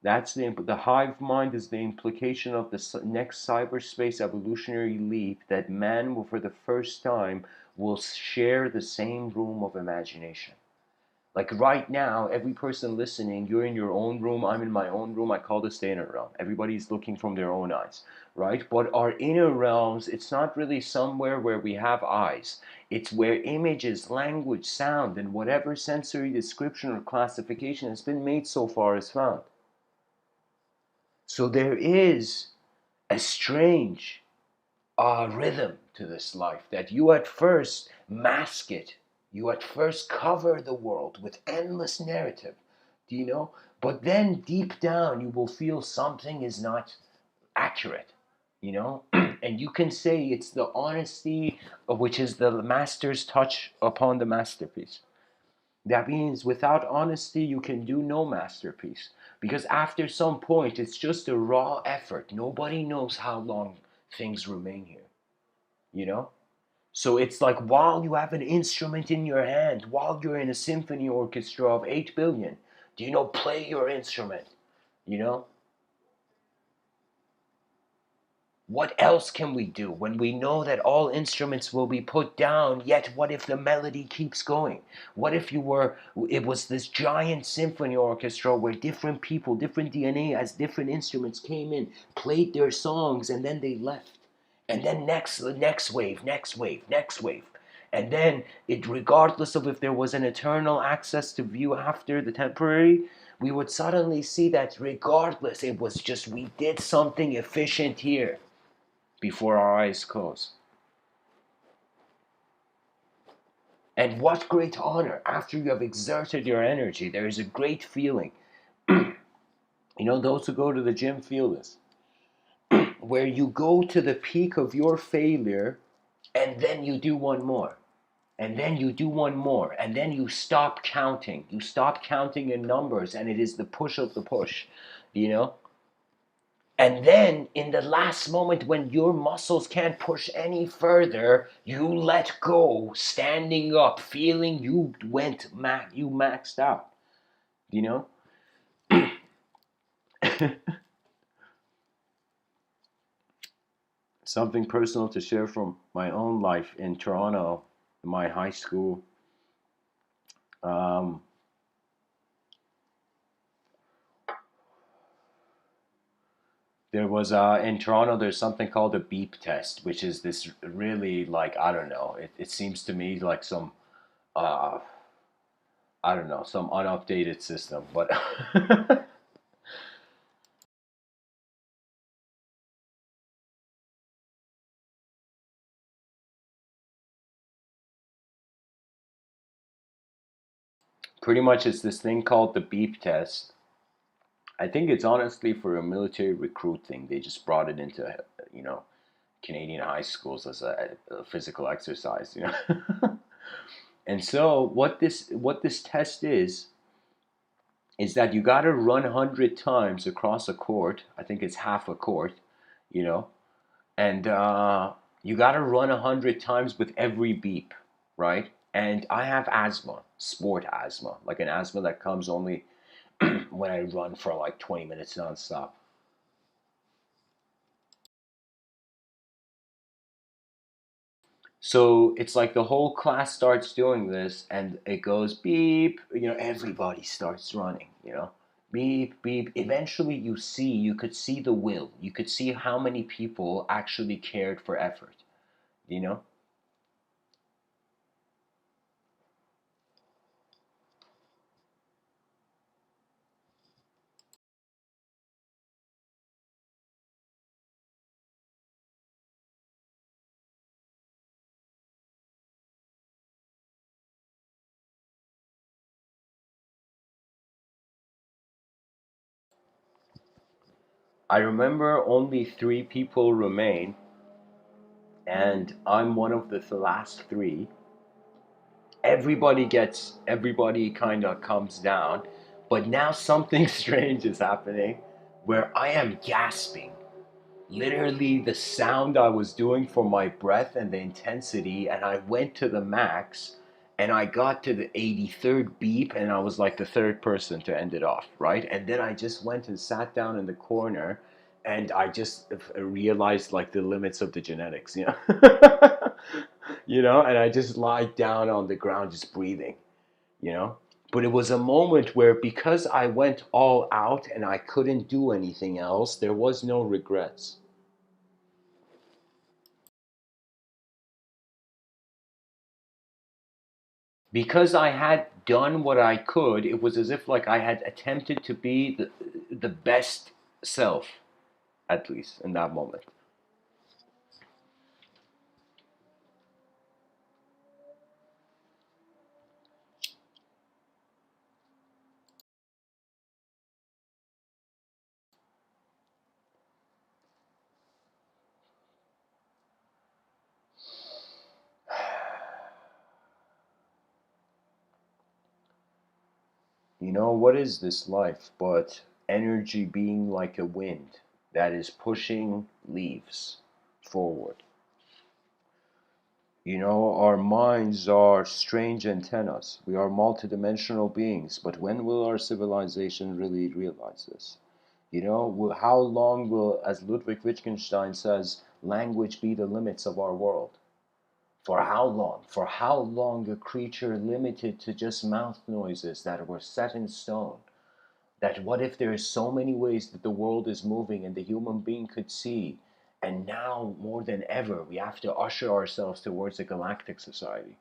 That's the hive mind is the implication of the next cyberspace evolutionary leap that man will, for the first time, will share the same room of imagination. Like right now, every person listening, you're in your own room, I'm in my own room. I call this the inner realm. Everybody's looking from their own eyes, right? But our inner realms, it's not really somewhere where we have eyes. It's where images, language, sound, and whatever sensory description or classification has been made so far is found. So there is a strange rhythm to this life that you at first mask it. You at first cover the world with endless narrative, do you know? But then deep down you will feel something is not accurate, you know? And you can say it's the honesty, which is the master's touch upon the masterpiece. That means without honesty, you can do no masterpiece. Because after some point, it's just a raw effort. Nobody knows how long things remain here, you know? So it's like while you have an instrument in your hand, while you're in a symphony orchestra of 8 billion, do you know, play your instrument, you know? What else can we do when we know that all instruments will be put down, yet what if the melody keeps going? What if it was this giant symphony orchestra where different people, different DNA as different instruments came in, played their songs, and then they left. And then next wave, next wave, next wave. And then it, regardless of if there was an eternal access to view after the temporary, we would suddenly see that regardless, it was just we did something efficient here before our eyes close. And what great honor after you have exerted your energy. There is a great feeling. You know, those who go to the gym feel this. Where you go to the peak of your failure and then you do one more. And then you do one more. And then you stop counting. You stop counting in numbers and it is the push of the push. You know? And then in the last moment when your muscles can't push any further, you let go, standing up, feeling you you maxed out. You know? Something personal to share from my own life in Toronto, in my high school. Um, there was in Toronto. There's something called a beep test, which is this really like I don't know. It seems to me like some uh, I don't know some unupdated system, but pretty much it's this thing called the beep test. I think it's honestly for a military recruit thing. They just brought it into you know Canadian high schools as a physical exercise, you know. And so what this test is that you got to run 100 times across a court. I think it's half a court, you know, and you got to run 100 times with every beep, right? And I have asthma, sport asthma, like an asthma that comes only when I run for like 20 minutes nonstop. So it's like the whole class starts doing this and it goes beep, you know, everybody starts running, you know, beep, beep. Eventually you could see the will. You could see how many people actually cared for effort, you know? I remember only 3 people remain, and I'm one of the last 3. Everybody kind of comes down, but now something strange is happening where I am gasping. Literally, the sound I was doing for my breath and the intensity, and I went to the max, and I got to the 83rd beep, and I was like the 3rd person to end it off, right? And then I just went and sat down in the corner, and I just realized like the limits of the genetics, you know? You know, and I just lied down on the ground just breathing, you know? But it was a moment where, because I went all out and I couldn't do anything else, there was no regrets. Because I had done what I could, it was as if like I had attempted to be the best self, at least in that moment. You know, what is this life but energy being like a wind that is pushing leaves forward? You know, our minds are strange antennas. We are multidimensional beings, but when will our civilization really realize this? You know, how long will, as Ludwig Wittgenstein says, language be the limits of our world? For how long? For how long a creature limited to just mouth noises that were set in stone? That what if there is so many ways that the world is moving and the human being could see, and now more than ever we have to usher ourselves towards a galactic society?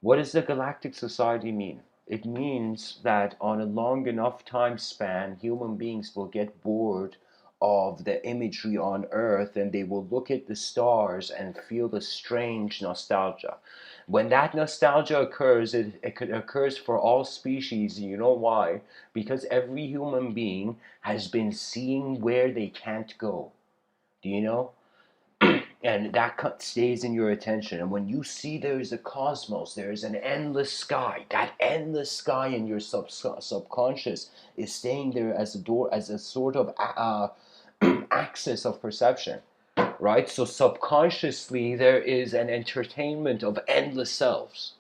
What does the galactic society mean? It means that on a long enough time span, human beings will get bored of the imagery on Earth, and they will look at the stars and feel the strange nostalgia. When that nostalgia occurs, it occurs for all species. You know why? Because every human being has been seeing where they can't go. Do you know? And that stays in your attention. And when you see there is a cosmos, there is an endless sky. That endless sky in your subconscious is staying there as a door, as a sort of axis of perception, right? So subconsciously, there is an entertainment of endless selves,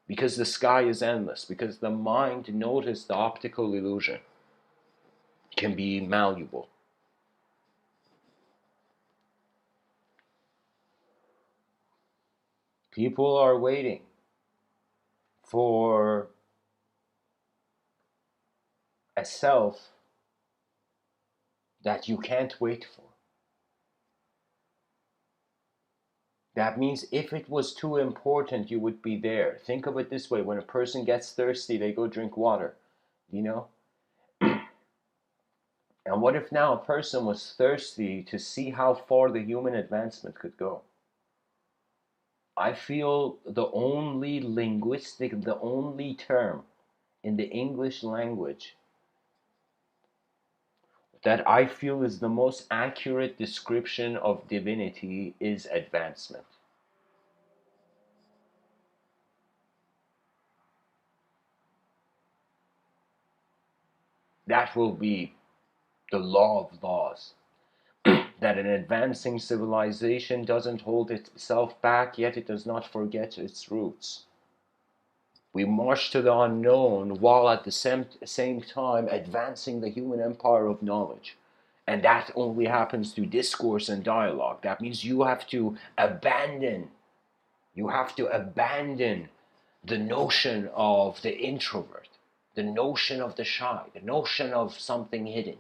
because the sky is endless. Because the mind noticed the optical illusion can be malleable. People are waiting for a self that you can't wait for. That means if it was too important, you would be there. Think of it this way: when a person gets thirsty, they go drink water, you know? And what if now a person was thirsty to see how far the human advancement could go? I feel the only term in the English language that I feel is the most accurate description of divinity is advancement. That will be the law of laws. That an advancing civilization doesn't hold itself back, yet it does not forget its roots. We march to the unknown while at the same time advancing the human empire of knowledge. And that only happens through discourse and dialogue. That means you have to abandon the notion of the introvert, the notion of the shy, the notion of something hidden.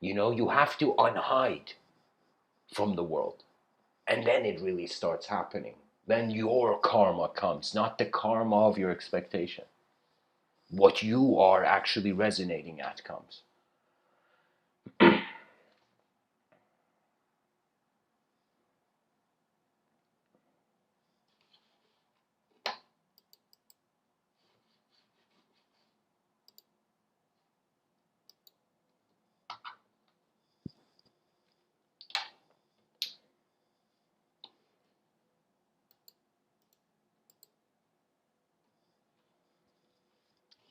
You know, you have to unhide from the world. And then it really starts happening. Then your karma comes, not the karma of your expectation. What you are actually resonating at comes.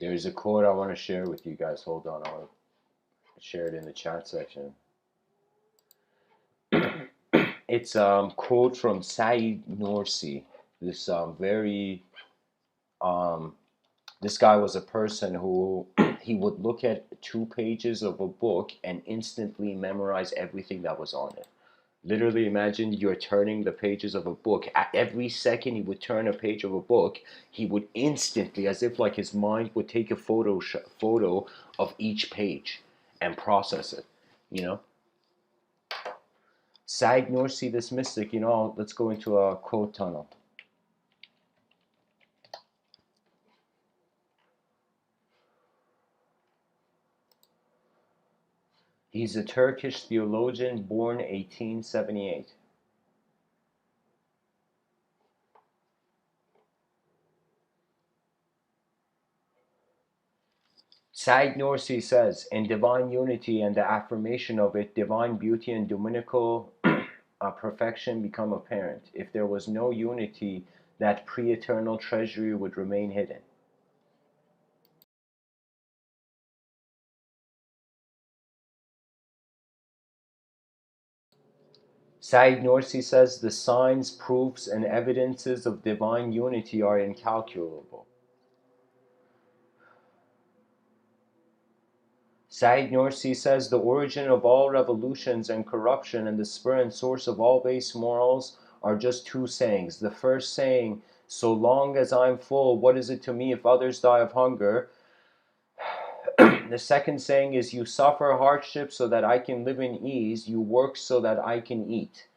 There's a quote I want to share with you guys. Hold on, I'll share it in the chat section. It's quote from Said Nursi. This very this guy was a person who he would look at 2 pages of a book and instantly memorize everything that was on it. Literally imagine you're turning the pages of a book. At every second he would turn a page of a book, he would instantly, as if like his mind would take a photo of each page and process it, you know? Sag Nursi, this mystic, let's go into a quote tunnel. He's a Turkish theologian born 1878. Sag Nursi says, in divine unity and the affirmation of it, divine beauty and dominical perfection become apparent. If there was no unity, that pre-eternal treasury would remain hidden. Sag Nursi says, the signs, proofs, and evidences of divine unity are incalculable. Sag Nursi says, the origin of all revolutions and corruption and the spur and source of all base morals are just 2 sayings. The first saying, so long as I'm full, what is it to me if others die of hunger? The second saying is, you suffer hardship so that I can live in ease, you work so that I can eat.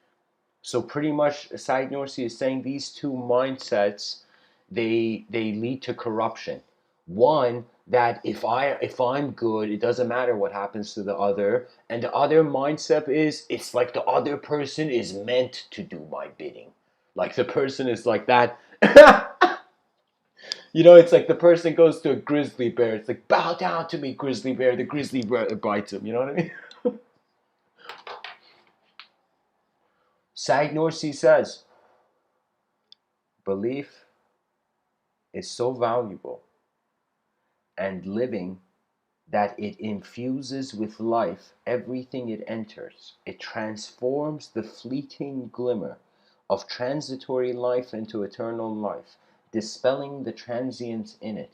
So pretty much Sag Nursi is saying these 2 mindsets, they lead to corruption. One, that if I'm good, it doesn't matter what happens to the other. And the other mindset is, it's like the other person is meant to do my bidding. Like the person is like that. It's like the person goes to a grizzly bear. It's like, bow down to me, grizzly bear. The grizzly bear bites him. You know what I mean? Sag Nursi says, belief is so valuable and living that it infuses with life everything it enters. It transforms the fleeting glimmer of transitory life into eternal life, dispelling the transience in it.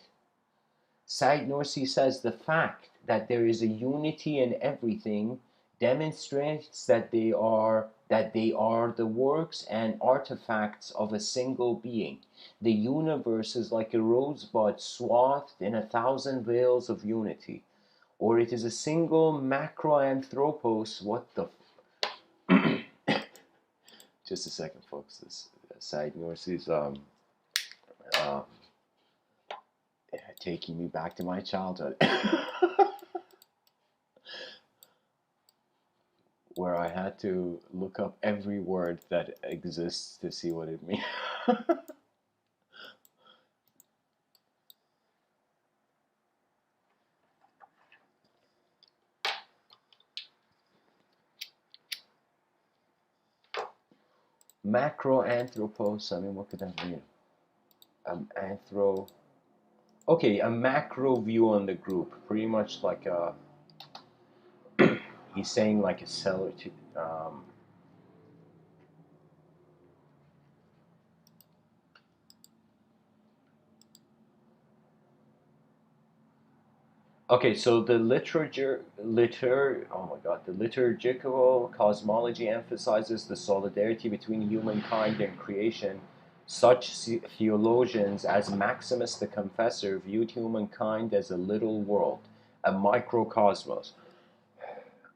Sag Nursi says the fact that there is a unity in everything demonstrates that they are the works and artifacts of a single being. The universe is like a rosebud swathed in 1,000 veils of unity, or it is a single macroanthropos. What the? Just a second, folks. This Sag Nursi's um, taking me back to my childhood. Where I had to look up every word that exists to see what it means. Macroanthropos, I mean, what could that mean? Okay, a macro view on the group, pretty much like he's saying like a seller to, okay, so the the liturgical cosmology emphasizes the solidarity between humankind and creation. Such theologians as Maximus the Confessor viewed humankind as a little world, a microcosmos,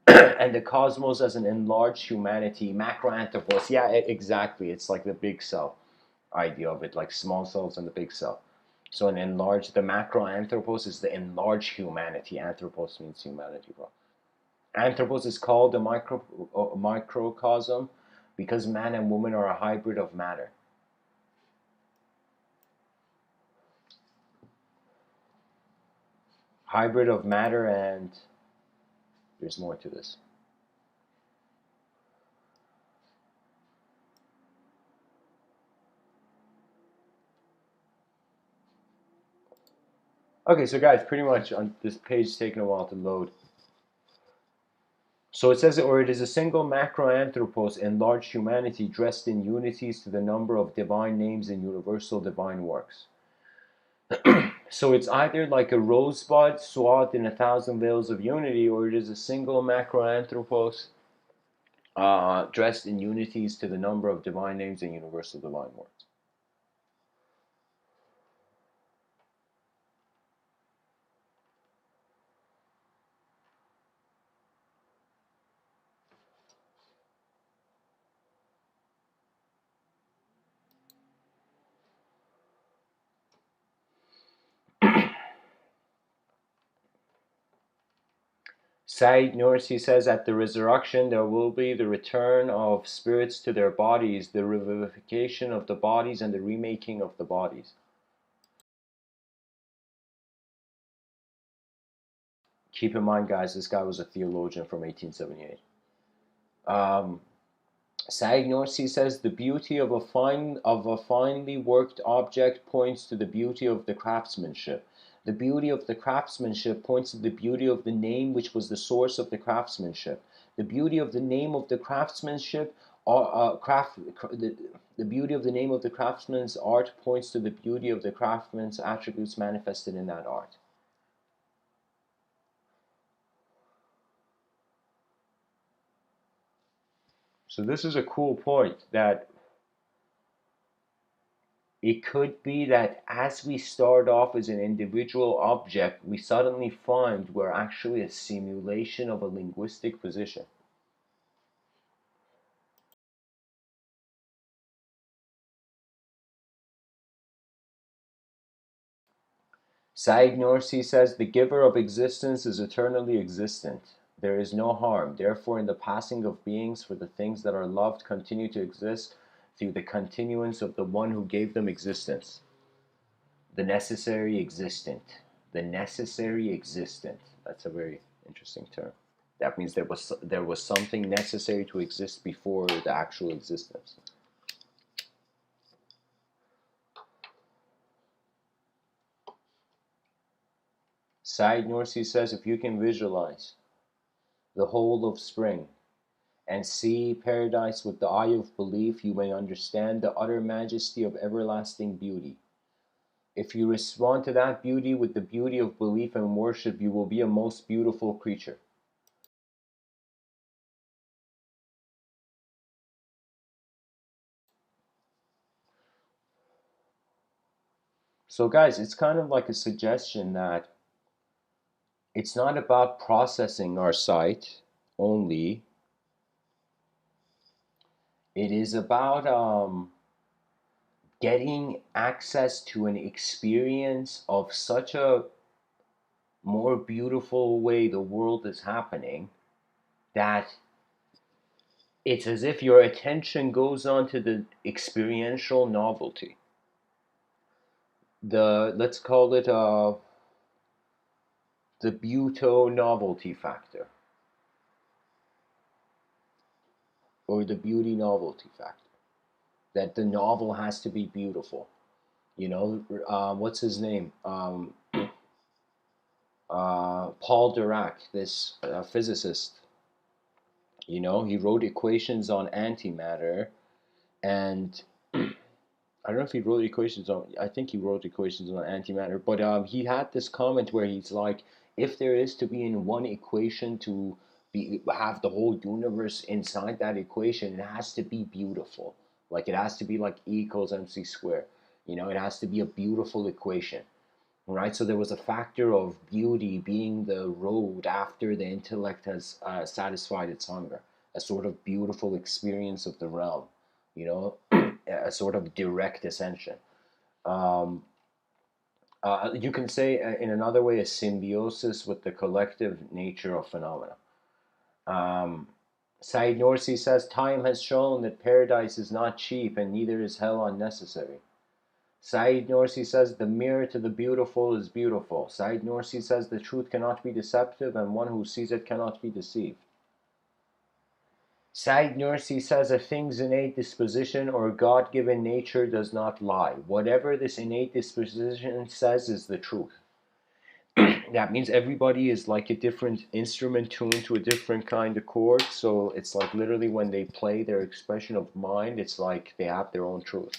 and the cosmos as an enlarged humanity, macroanthropos. Yeah, exactly. It's like the big cell idea of it, like small cells and the big cell. So an enlarged, the macroanthropos is the enlarged humanity. Anthropos means humanity, bro. Anthropos is called a microcosm because man and woman are a hybrid of matter. Hybrid of matter, and there's more to this. Okay, so guys, pretty much on this page is taking a while to load. So it says, or it is a single macroanthropos enlarged humanity dressed in unities to the number of divine names and universal divine works. So it's either like a rosebud swathed in 1,000 veils of unity, or it is a single macroanthropos dressed in unities to the number of divine names and universal divine works. Said Nursi says, at the resurrection there will be the return of spirits to their bodies, the revivification of the bodies, and the remaking of the bodies. Keep in mind, guys, this guy was a theologian from 1878. Said Nursi says, the beauty of a finely worked object points to the beauty of the craftsmanship. The beauty of the craftsmanship points to the beauty of the name which was the source of the craftsmanship. The beauty of the name of the craftsmanship, the beauty of the name of the craftsman's art points to the beauty of the craftsman's attributes manifested in that art. So this is a cool point, that it could be that as we start off as an individual object, we suddenly find we're actually a simulation of a linguistic position. Said Nursi says, the giver of existence is eternally existent. There is no harm. Therefore, in the passing of beings, for the things that are loved continue to exist through the continuance of the one who gave them existence. The necessary existent. The necessary existent. That's a very interesting term. That means there was something necessary to exist before the actual existence. Said Nursi says, if you can visualize the whole of spring and see paradise with the eye of belief, you may understand the utter majesty of everlasting beauty. If you respond to that beauty with the beauty of belief and worship, you will be a most beautiful creature. So guys, it's kind of like a suggestion that it's not about processing our sight only. It is about getting access to an experience of such a more beautiful way the world is happening, that it's as if your attention goes on to the experiential novelty. Let's call it the Buto novelty factor, or the beauty novelty factor. That the novel has to be beautiful. You know, what's his name? Paul Dirac, this physicist. You know, he wrote equations on antimatter, and I don't know if he wrote equations on. I think he wrote equations on antimatter, but he had this comment where he's like, if there is to be in one equation to have the whole universe inside that equation, it has to be beautiful. Like it has to be like E equals mc squared. You know, it has to be a beautiful equation, right? So there was a factor of beauty being the road after the intellect has satisfied its hunger, a sort of beautiful experience of the realm, you know, a sort of direct ascension. Um, you can say, in another way, a symbiosis with the collective nature of phenomena. Um, Said Nursi says, time has shown that paradise is not cheap and neither is hell unnecessary. Said Nursi says, the mirror to the beautiful is beautiful. Said Nursi says, the truth cannot be deceptive and one who sees it cannot be deceived. Said Nursi says, a thing's innate disposition or God-given nature does not lie. Whatever this innate disposition says is the truth. That means everybody is like a different instrument tuned to a different kind of chord. So it's like literally when they play their expression of mind, it's like they have their own truth.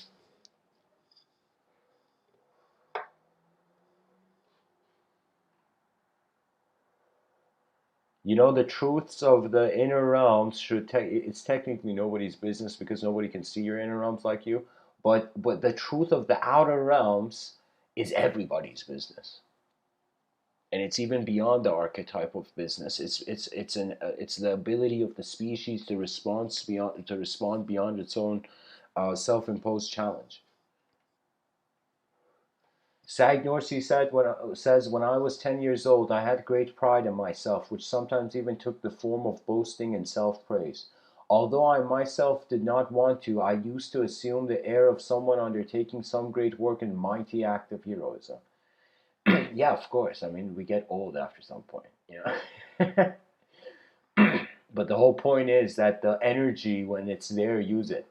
You know, the truths of the inner realms it's technically nobody's business because nobody can see your inner realms like you. But the truth of the outer realms is everybody's business. And it's even beyond the archetype of business. It's the ability of the species to respond beyond its own self-imposed challenge. Sagnorsi says, when I was 10 years old, I had great pride in myself, which sometimes even took the form of boasting and self-praise. Although I myself did not want to, I used to assume the air of someone undertaking some great work and mighty act of heroism. Yeah, of course. I mean, we get old after some point, you know. But the whole point is that the energy, when it's there, use it.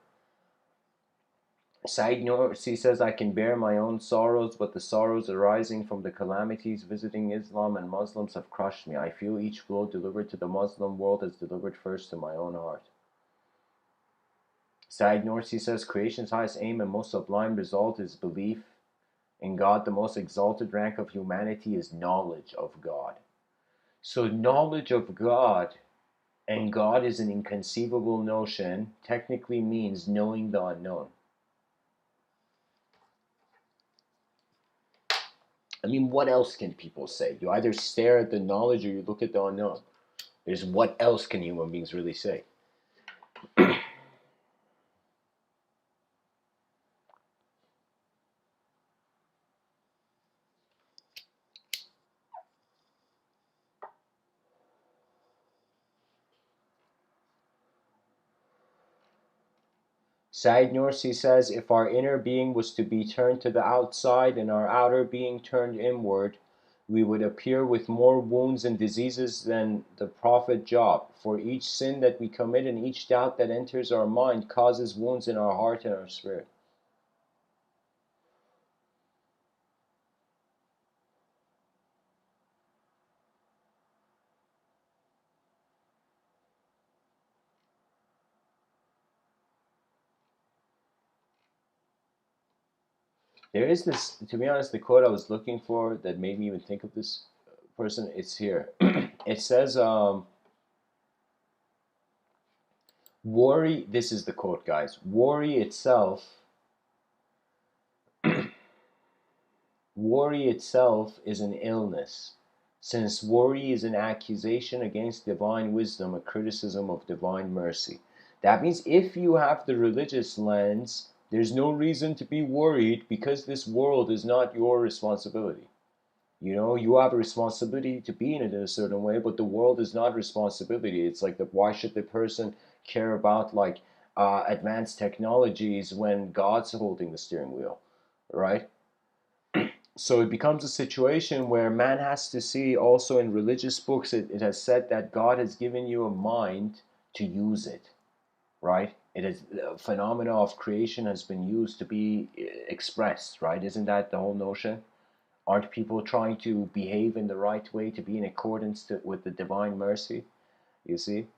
Side note, she says, I can bear my own sorrows, but the sorrows arising from the calamities visiting Islam and Muslims have crushed me. I feel each blow delivered to the Muslim world is delivered first to my own heart. Side note, she says, creation's highest aim and most sublime result is belief in God. The most exalted rank of humanity is knowledge of God. So knowledge of God, and God is an inconceivable notion, technically means knowing the unknown. I mean, what else can people say? You either stare at the knowledge or you look at the unknown. There's what else can human beings really say? Side Norsi says, if our inner being was to be turned to the outside and our outer being turned inward, we would appear with more wounds and diseases than the prophet Job. For each sin that we commit and each doubt that enters our mind causes wounds in our heart and our spirit. There is this, to be honest, the quote I was looking for that made me even think of this person. It's here. It says, worry, this is the quote, guys. Worry itself is an illness, since worry is an accusation against divine wisdom, a criticism of divine mercy. That means if you have the religious lens, there's no reason to be worried because this world is not your responsibility. You know, you have a responsibility to be in it in a certain way, but the world is not responsibility. It's like, why should the person care about like advanced technologies when God's holding the steering wheel, right? So it becomes a situation where man has to see, also in religious books, it has said that God has given you a mind to use it, right? It is the phenomena of creation has been used to be expressed, right? Isn't that the whole notion? Aren't people trying to behave in the right way to be in accordance with the divine mercy? You see?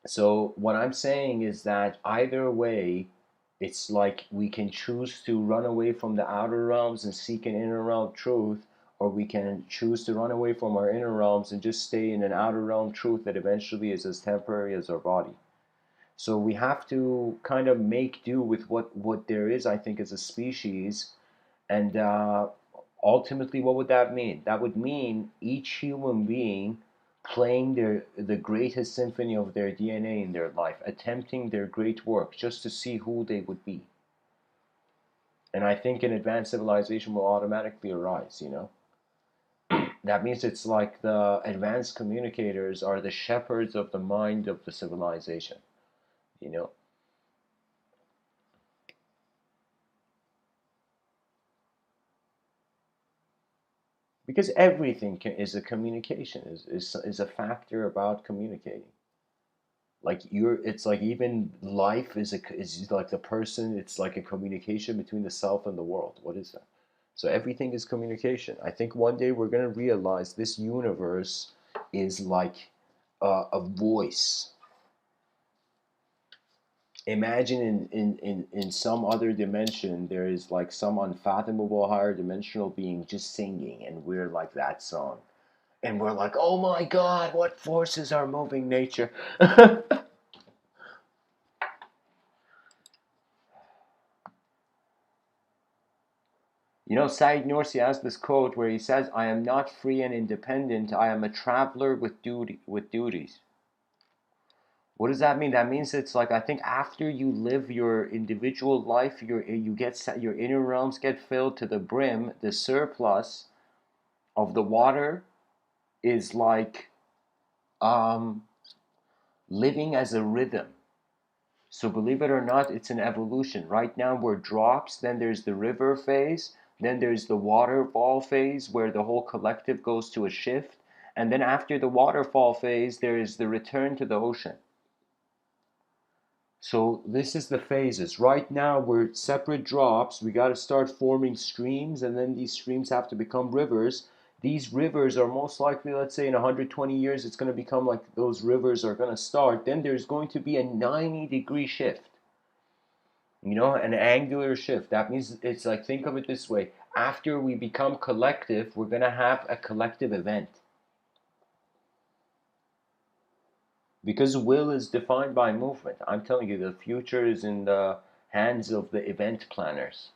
So what I'm saying is that either way, it's like we can choose to run away from the outer realms and seek an inner realm truth, or we can choose to run away from our inner realms and just stay in an outer realm truth that eventually is as temporary as our body. So we have to kind of make do with what there is, I think, as a species. And ultimately, what would that mean? That would mean each human being playing the greatest symphony of their DNA in their life, attempting their great work just to see who they would be. And I think an advanced civilization will automatically arise, you know? That means it's like the advanced communicators are the shepherds of the mind of the civilization, you know? Because everything is a communication, is a factor about communicating. Like it's like even life is like the person, it's like a communication between the self and the world. What is that? So everything is communication. I think one day we're going to realize this universe is like a voice. Imagine in some other dimension, there is like some unfathomable higher dimensional being just singing, and we're like that song. And we're like, oh my God, what forces are moving nature? You know, Said Nursi has this quote where he says, I am not free and independent, I am a traveler with duties. What does that mean? That means it's like, I think after you live your individual life, your inner realms get filled to the brim. The surplus of the water is like um, living as a rhythm. So believe it or not, it's an evolution. Right now we're drops, then there's the river phase, then there's the waterfall phase where the whole collective goes to a shift, and then after the waterfall phase, there is the return to the ocean. So this is the phases. Right now we're separate drops. We got to start forming streams, and then these streams have to become rivers. These rivers are most likely, let's say in 120 years, it's going to become like those rivers are going to start. Then there's going to be a 90-degree shift. You know, an angular shift. That means it's like, think of it this way. After we become collective, we're going to have a collective event. Because will is defined by movement. I'm telling you, the future is in the hands of the event planners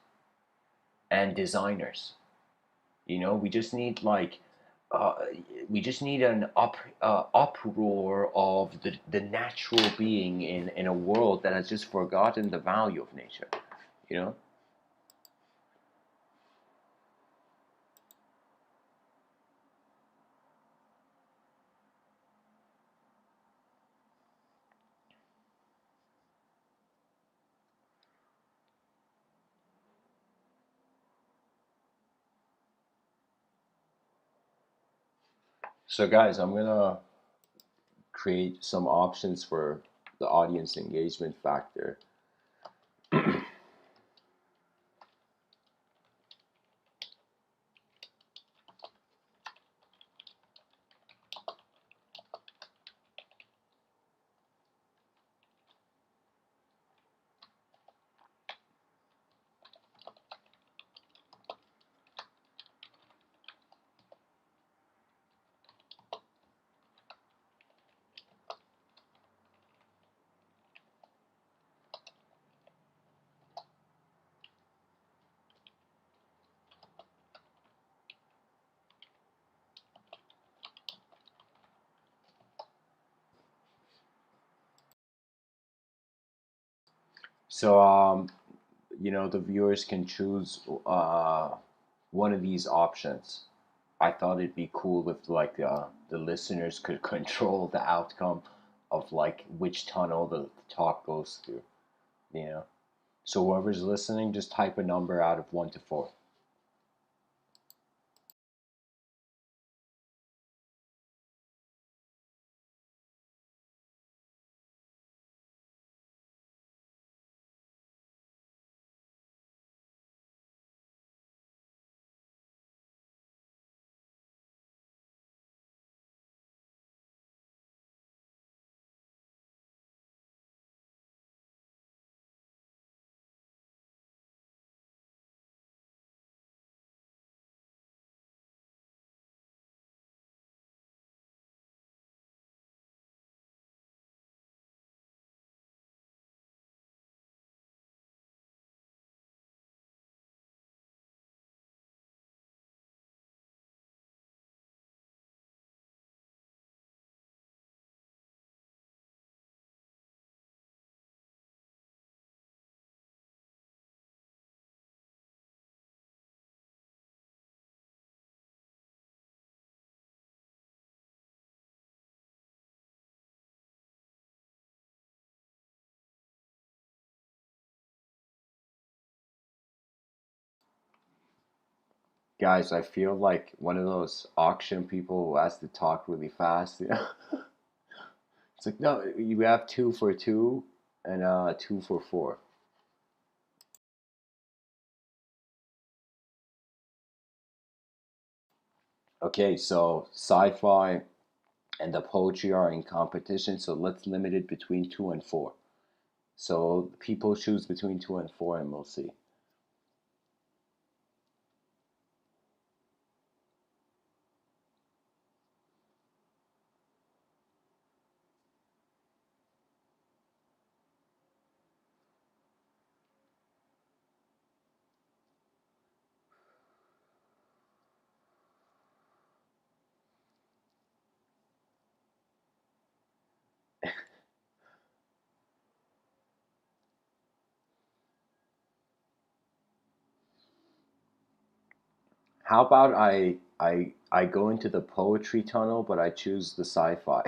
and designers. You know, we just need like, uh, we just need an uproar of the natural being in a world that has just forgotten the value of nature. You know. So guys, I'm gonna create some options for the audience engagement factor. So you know, the viewers can choose one of these options. I thought it'd be cool if like the listeners could control the outcome of like which tunnel the talk goes through. You know, so whoever's listening, just type a number out of 1 to 4. Guys, I feel like one of those auction people who has to talk really fast. You know? It's like, no, you have 2 for 2 and 2 for 4. Okay, so sci-fi and the poetry are in competition, so let's limit it between 2 and 4. So people choose between 2 and 4, and we'll see. How about I go into the poetry tunnel, but I choose the sci-fi.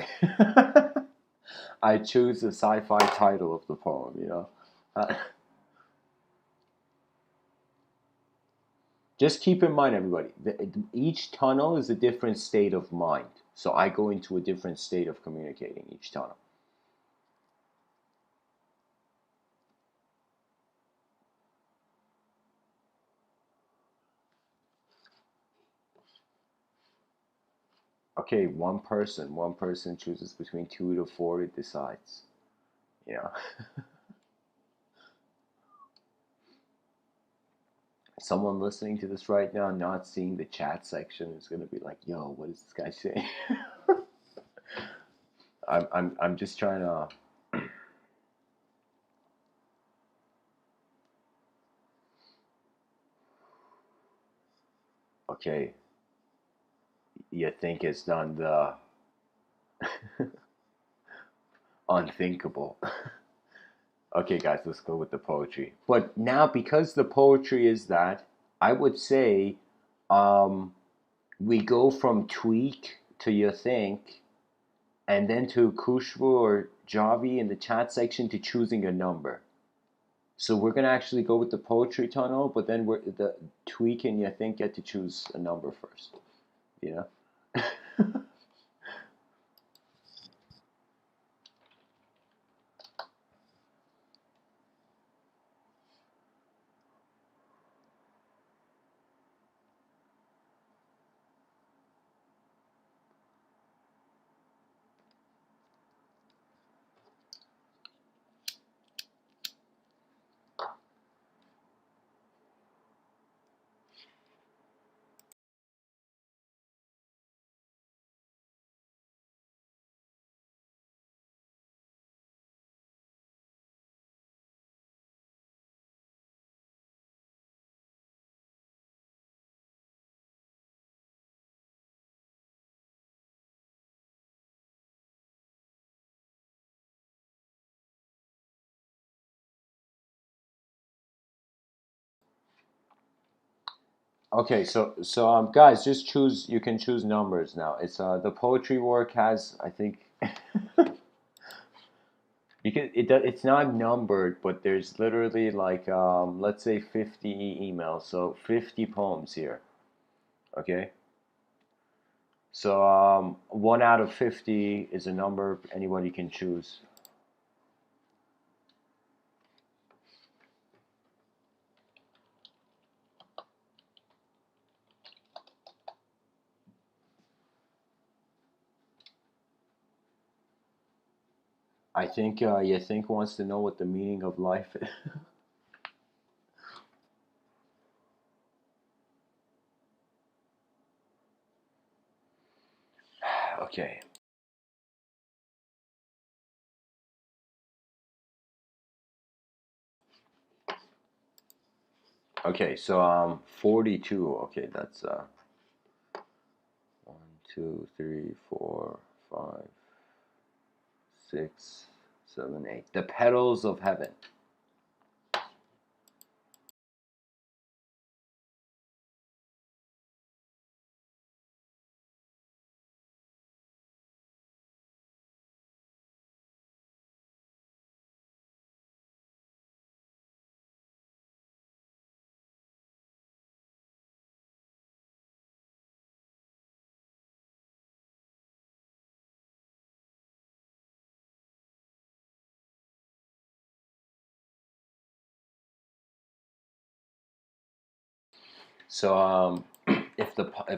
I choose the sci-fi title of the poem, you know? Uh, just keep in mind, everybody, each tunnel is a different state of mind. So I go into a different state of communicating each tunnel. Okay, one person chooses between 2 to 4, it decides. You know? Someone listening to this right now, not seeing the chat section, is gonna be like, yo, what is this guy saying? I'm just trying to. Okay, you think it's done the unthinkable. Okay, guys, let's go with the poetry. But now, because the poetry is that, I would say, um, we go from tweak to you think, and then to Kushbu or Javi in the chat section to choosing a number. So we're gonna actually go with the poetry tunnel, but then we're the tweak and you think get to choose a number first. You know. Okay, so guys, just choose. You can choose numbers now. It's the poetry work has, I think, you can it's not numbered, but there's literally like let's say 50 emails, so 50 poems here. Okay, so 1 out of 50 is a number anybody can choose. I think you think wants to know what the meaning of life is. Okay. Okay, so 42. Okay, that's 1, 2, 3, 4, 5, 6, 7, 8. The petals of heaven. So if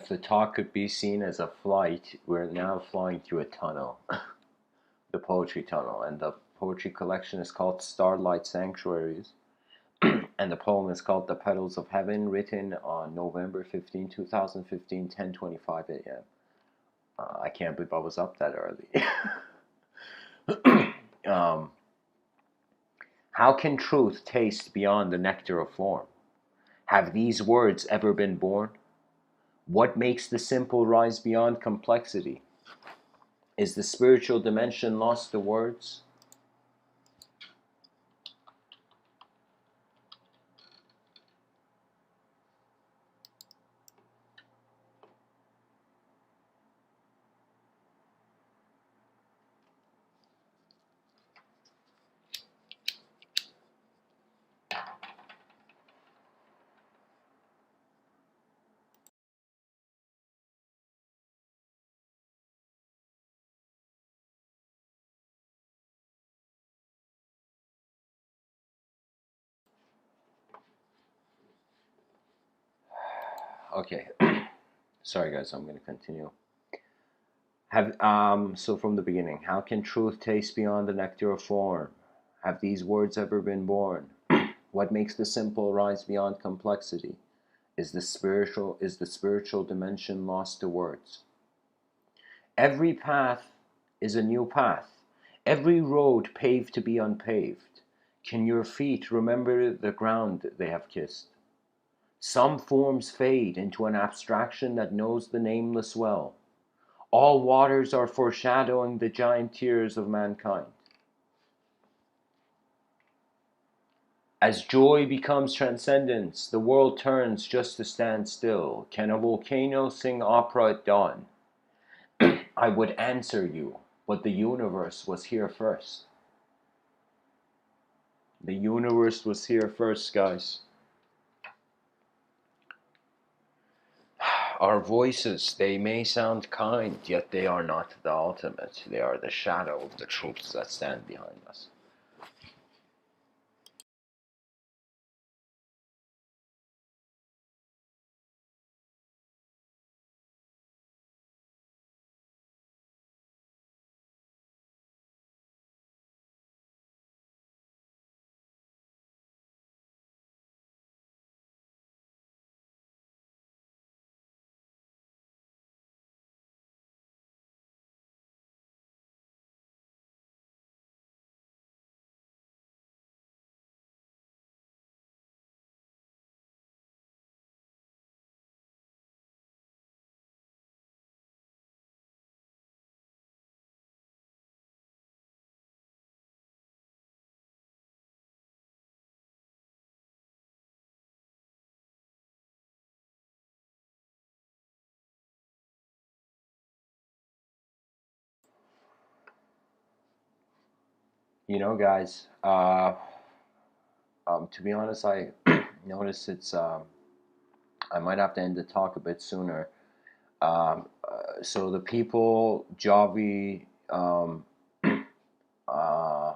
the talk could be seen as a flight, we're now flying through a tunnel, the poetry tunnel, and the poetry collection is called Starlight Sanctuaries, and the poem is called The Petals of Heaven, written on November 15, 2015, 10:25 a.m. I can't believe I was up that early. um, how can truth taste beyond the nectar of form? Have these words ever been born? What makes the simple rise beyond complexity? Is the spiritual dimension lost to words? Okay, sorry guys, I'm going to continue. So from the beginning, how can truth taste beyond the nectar of form? Have these words ever been born? What makes the simple rise beyond complexity? Is the spiritual dimension lost to words? Every path is a new path. Every road paved to be unpaved. Can your feet remember the ground they have kissed? Some forms fade into an abstraction that knows the nameless well. All waters are foreshadowing the giant tears of mankind. As joy becomes transcendence, the world turns just to stand still. Can a volcano sing opera at dawn? I would answer you, but the universe was here first. The universe was here first, guys. Our voices, they may sound kind, yet they are not the ultimate. They are the shadow of the truths that stand behind us. You know, guys, to be honest, I notice I might have to end the talk a bit sooner. So the people, Javi, uh,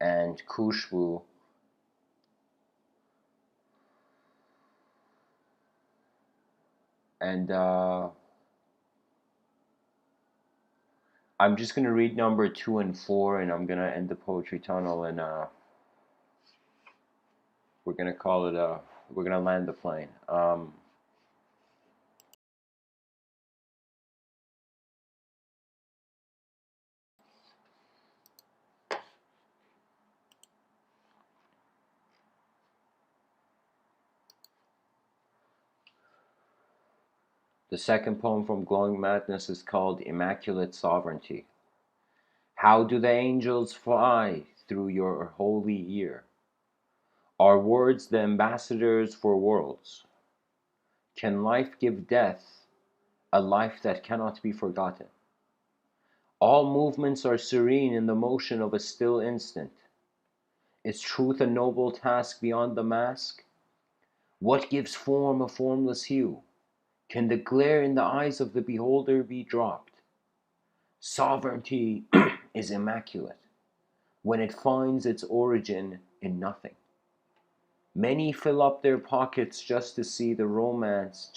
and Kushbu, and I'm just gonna read number 2 and 4, and I'm gonna end the poetry tunnel, and we're gonna call it we're gonna land the plane. The second poem from Glowing Madness is called Immaculate Sovereignty. How do the angels fly through your holy ear? Are words the ambassadors for worlds? Can life give death, a life that cannot be forgotten? All movements are serene in the motion of a still instant. Is truth a noble task beyond the mask? What gives form a formless hue? Can the glare in the eyes of the beholder be dropped? Sovereignty is immaculate when it finds its origin in nothing. Many fill up their pockets just to see the romance,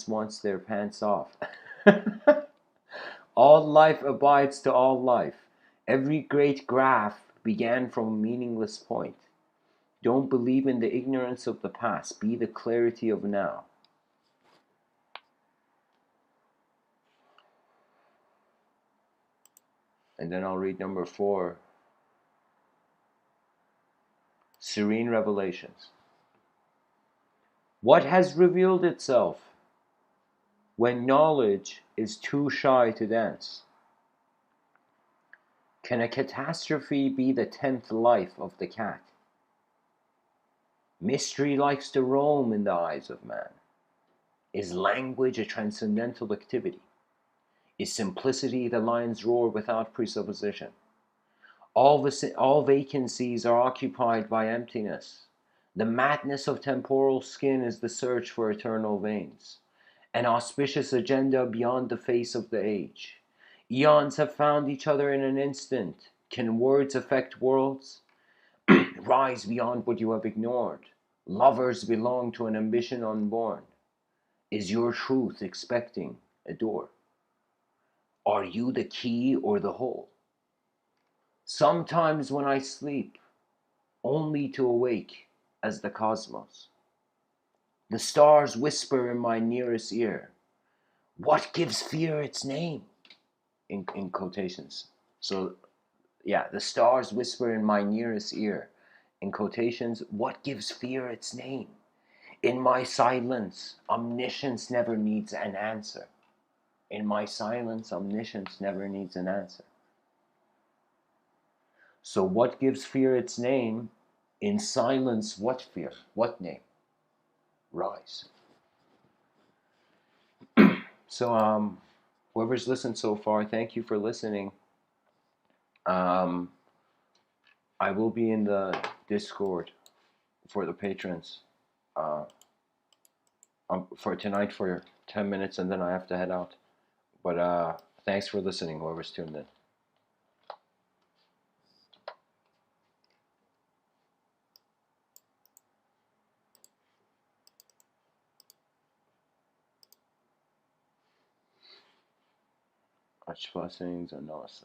once their pants off. All life abides to all life. Every great graph began from a meaningless point. Don't believe in the ignorance of the past. Be the clarity of now. And then I'll read number 4. Serene Revelations. What has revealed itself when knowledge is too shy to dance? Can a catastrophe be the 10th life of the cat? Mystery likes to roam in the eyes of man. Is language a transcendental activity? Is simplicity the lion's roar without presupposition? All vacancies are occupied by emptiness. The madness of temporal skin is the search for eternal veins. An auspicious agenda beyond the face of the age. Eons have found each other in an instant. Can words affect worlds? Rise beyond what you have ignored. Lovers belong to an ambition unborn. Is your truth expecting a door? Are you the key or the hole? Sometimes when I sleep, only to awake as the cosmos. The stars whisper in my nearest ear. What gives fear its name? In quotations. So, yeah, the stars whisper in my nearest ear. In quotations, what gives fear its name? In my silence, omniscience never needs an answer. In my silence, omniscience never needs an answer. So what gives fear its name? In silence, what fear? What name? Rise. So, whoever's listened so far, thank you for listening. I will be in the Discord for the patrons for tonight for 10 minutes, and then I have to head out. But thanks for listening, whoever's tuned in. Much blessings and namaste.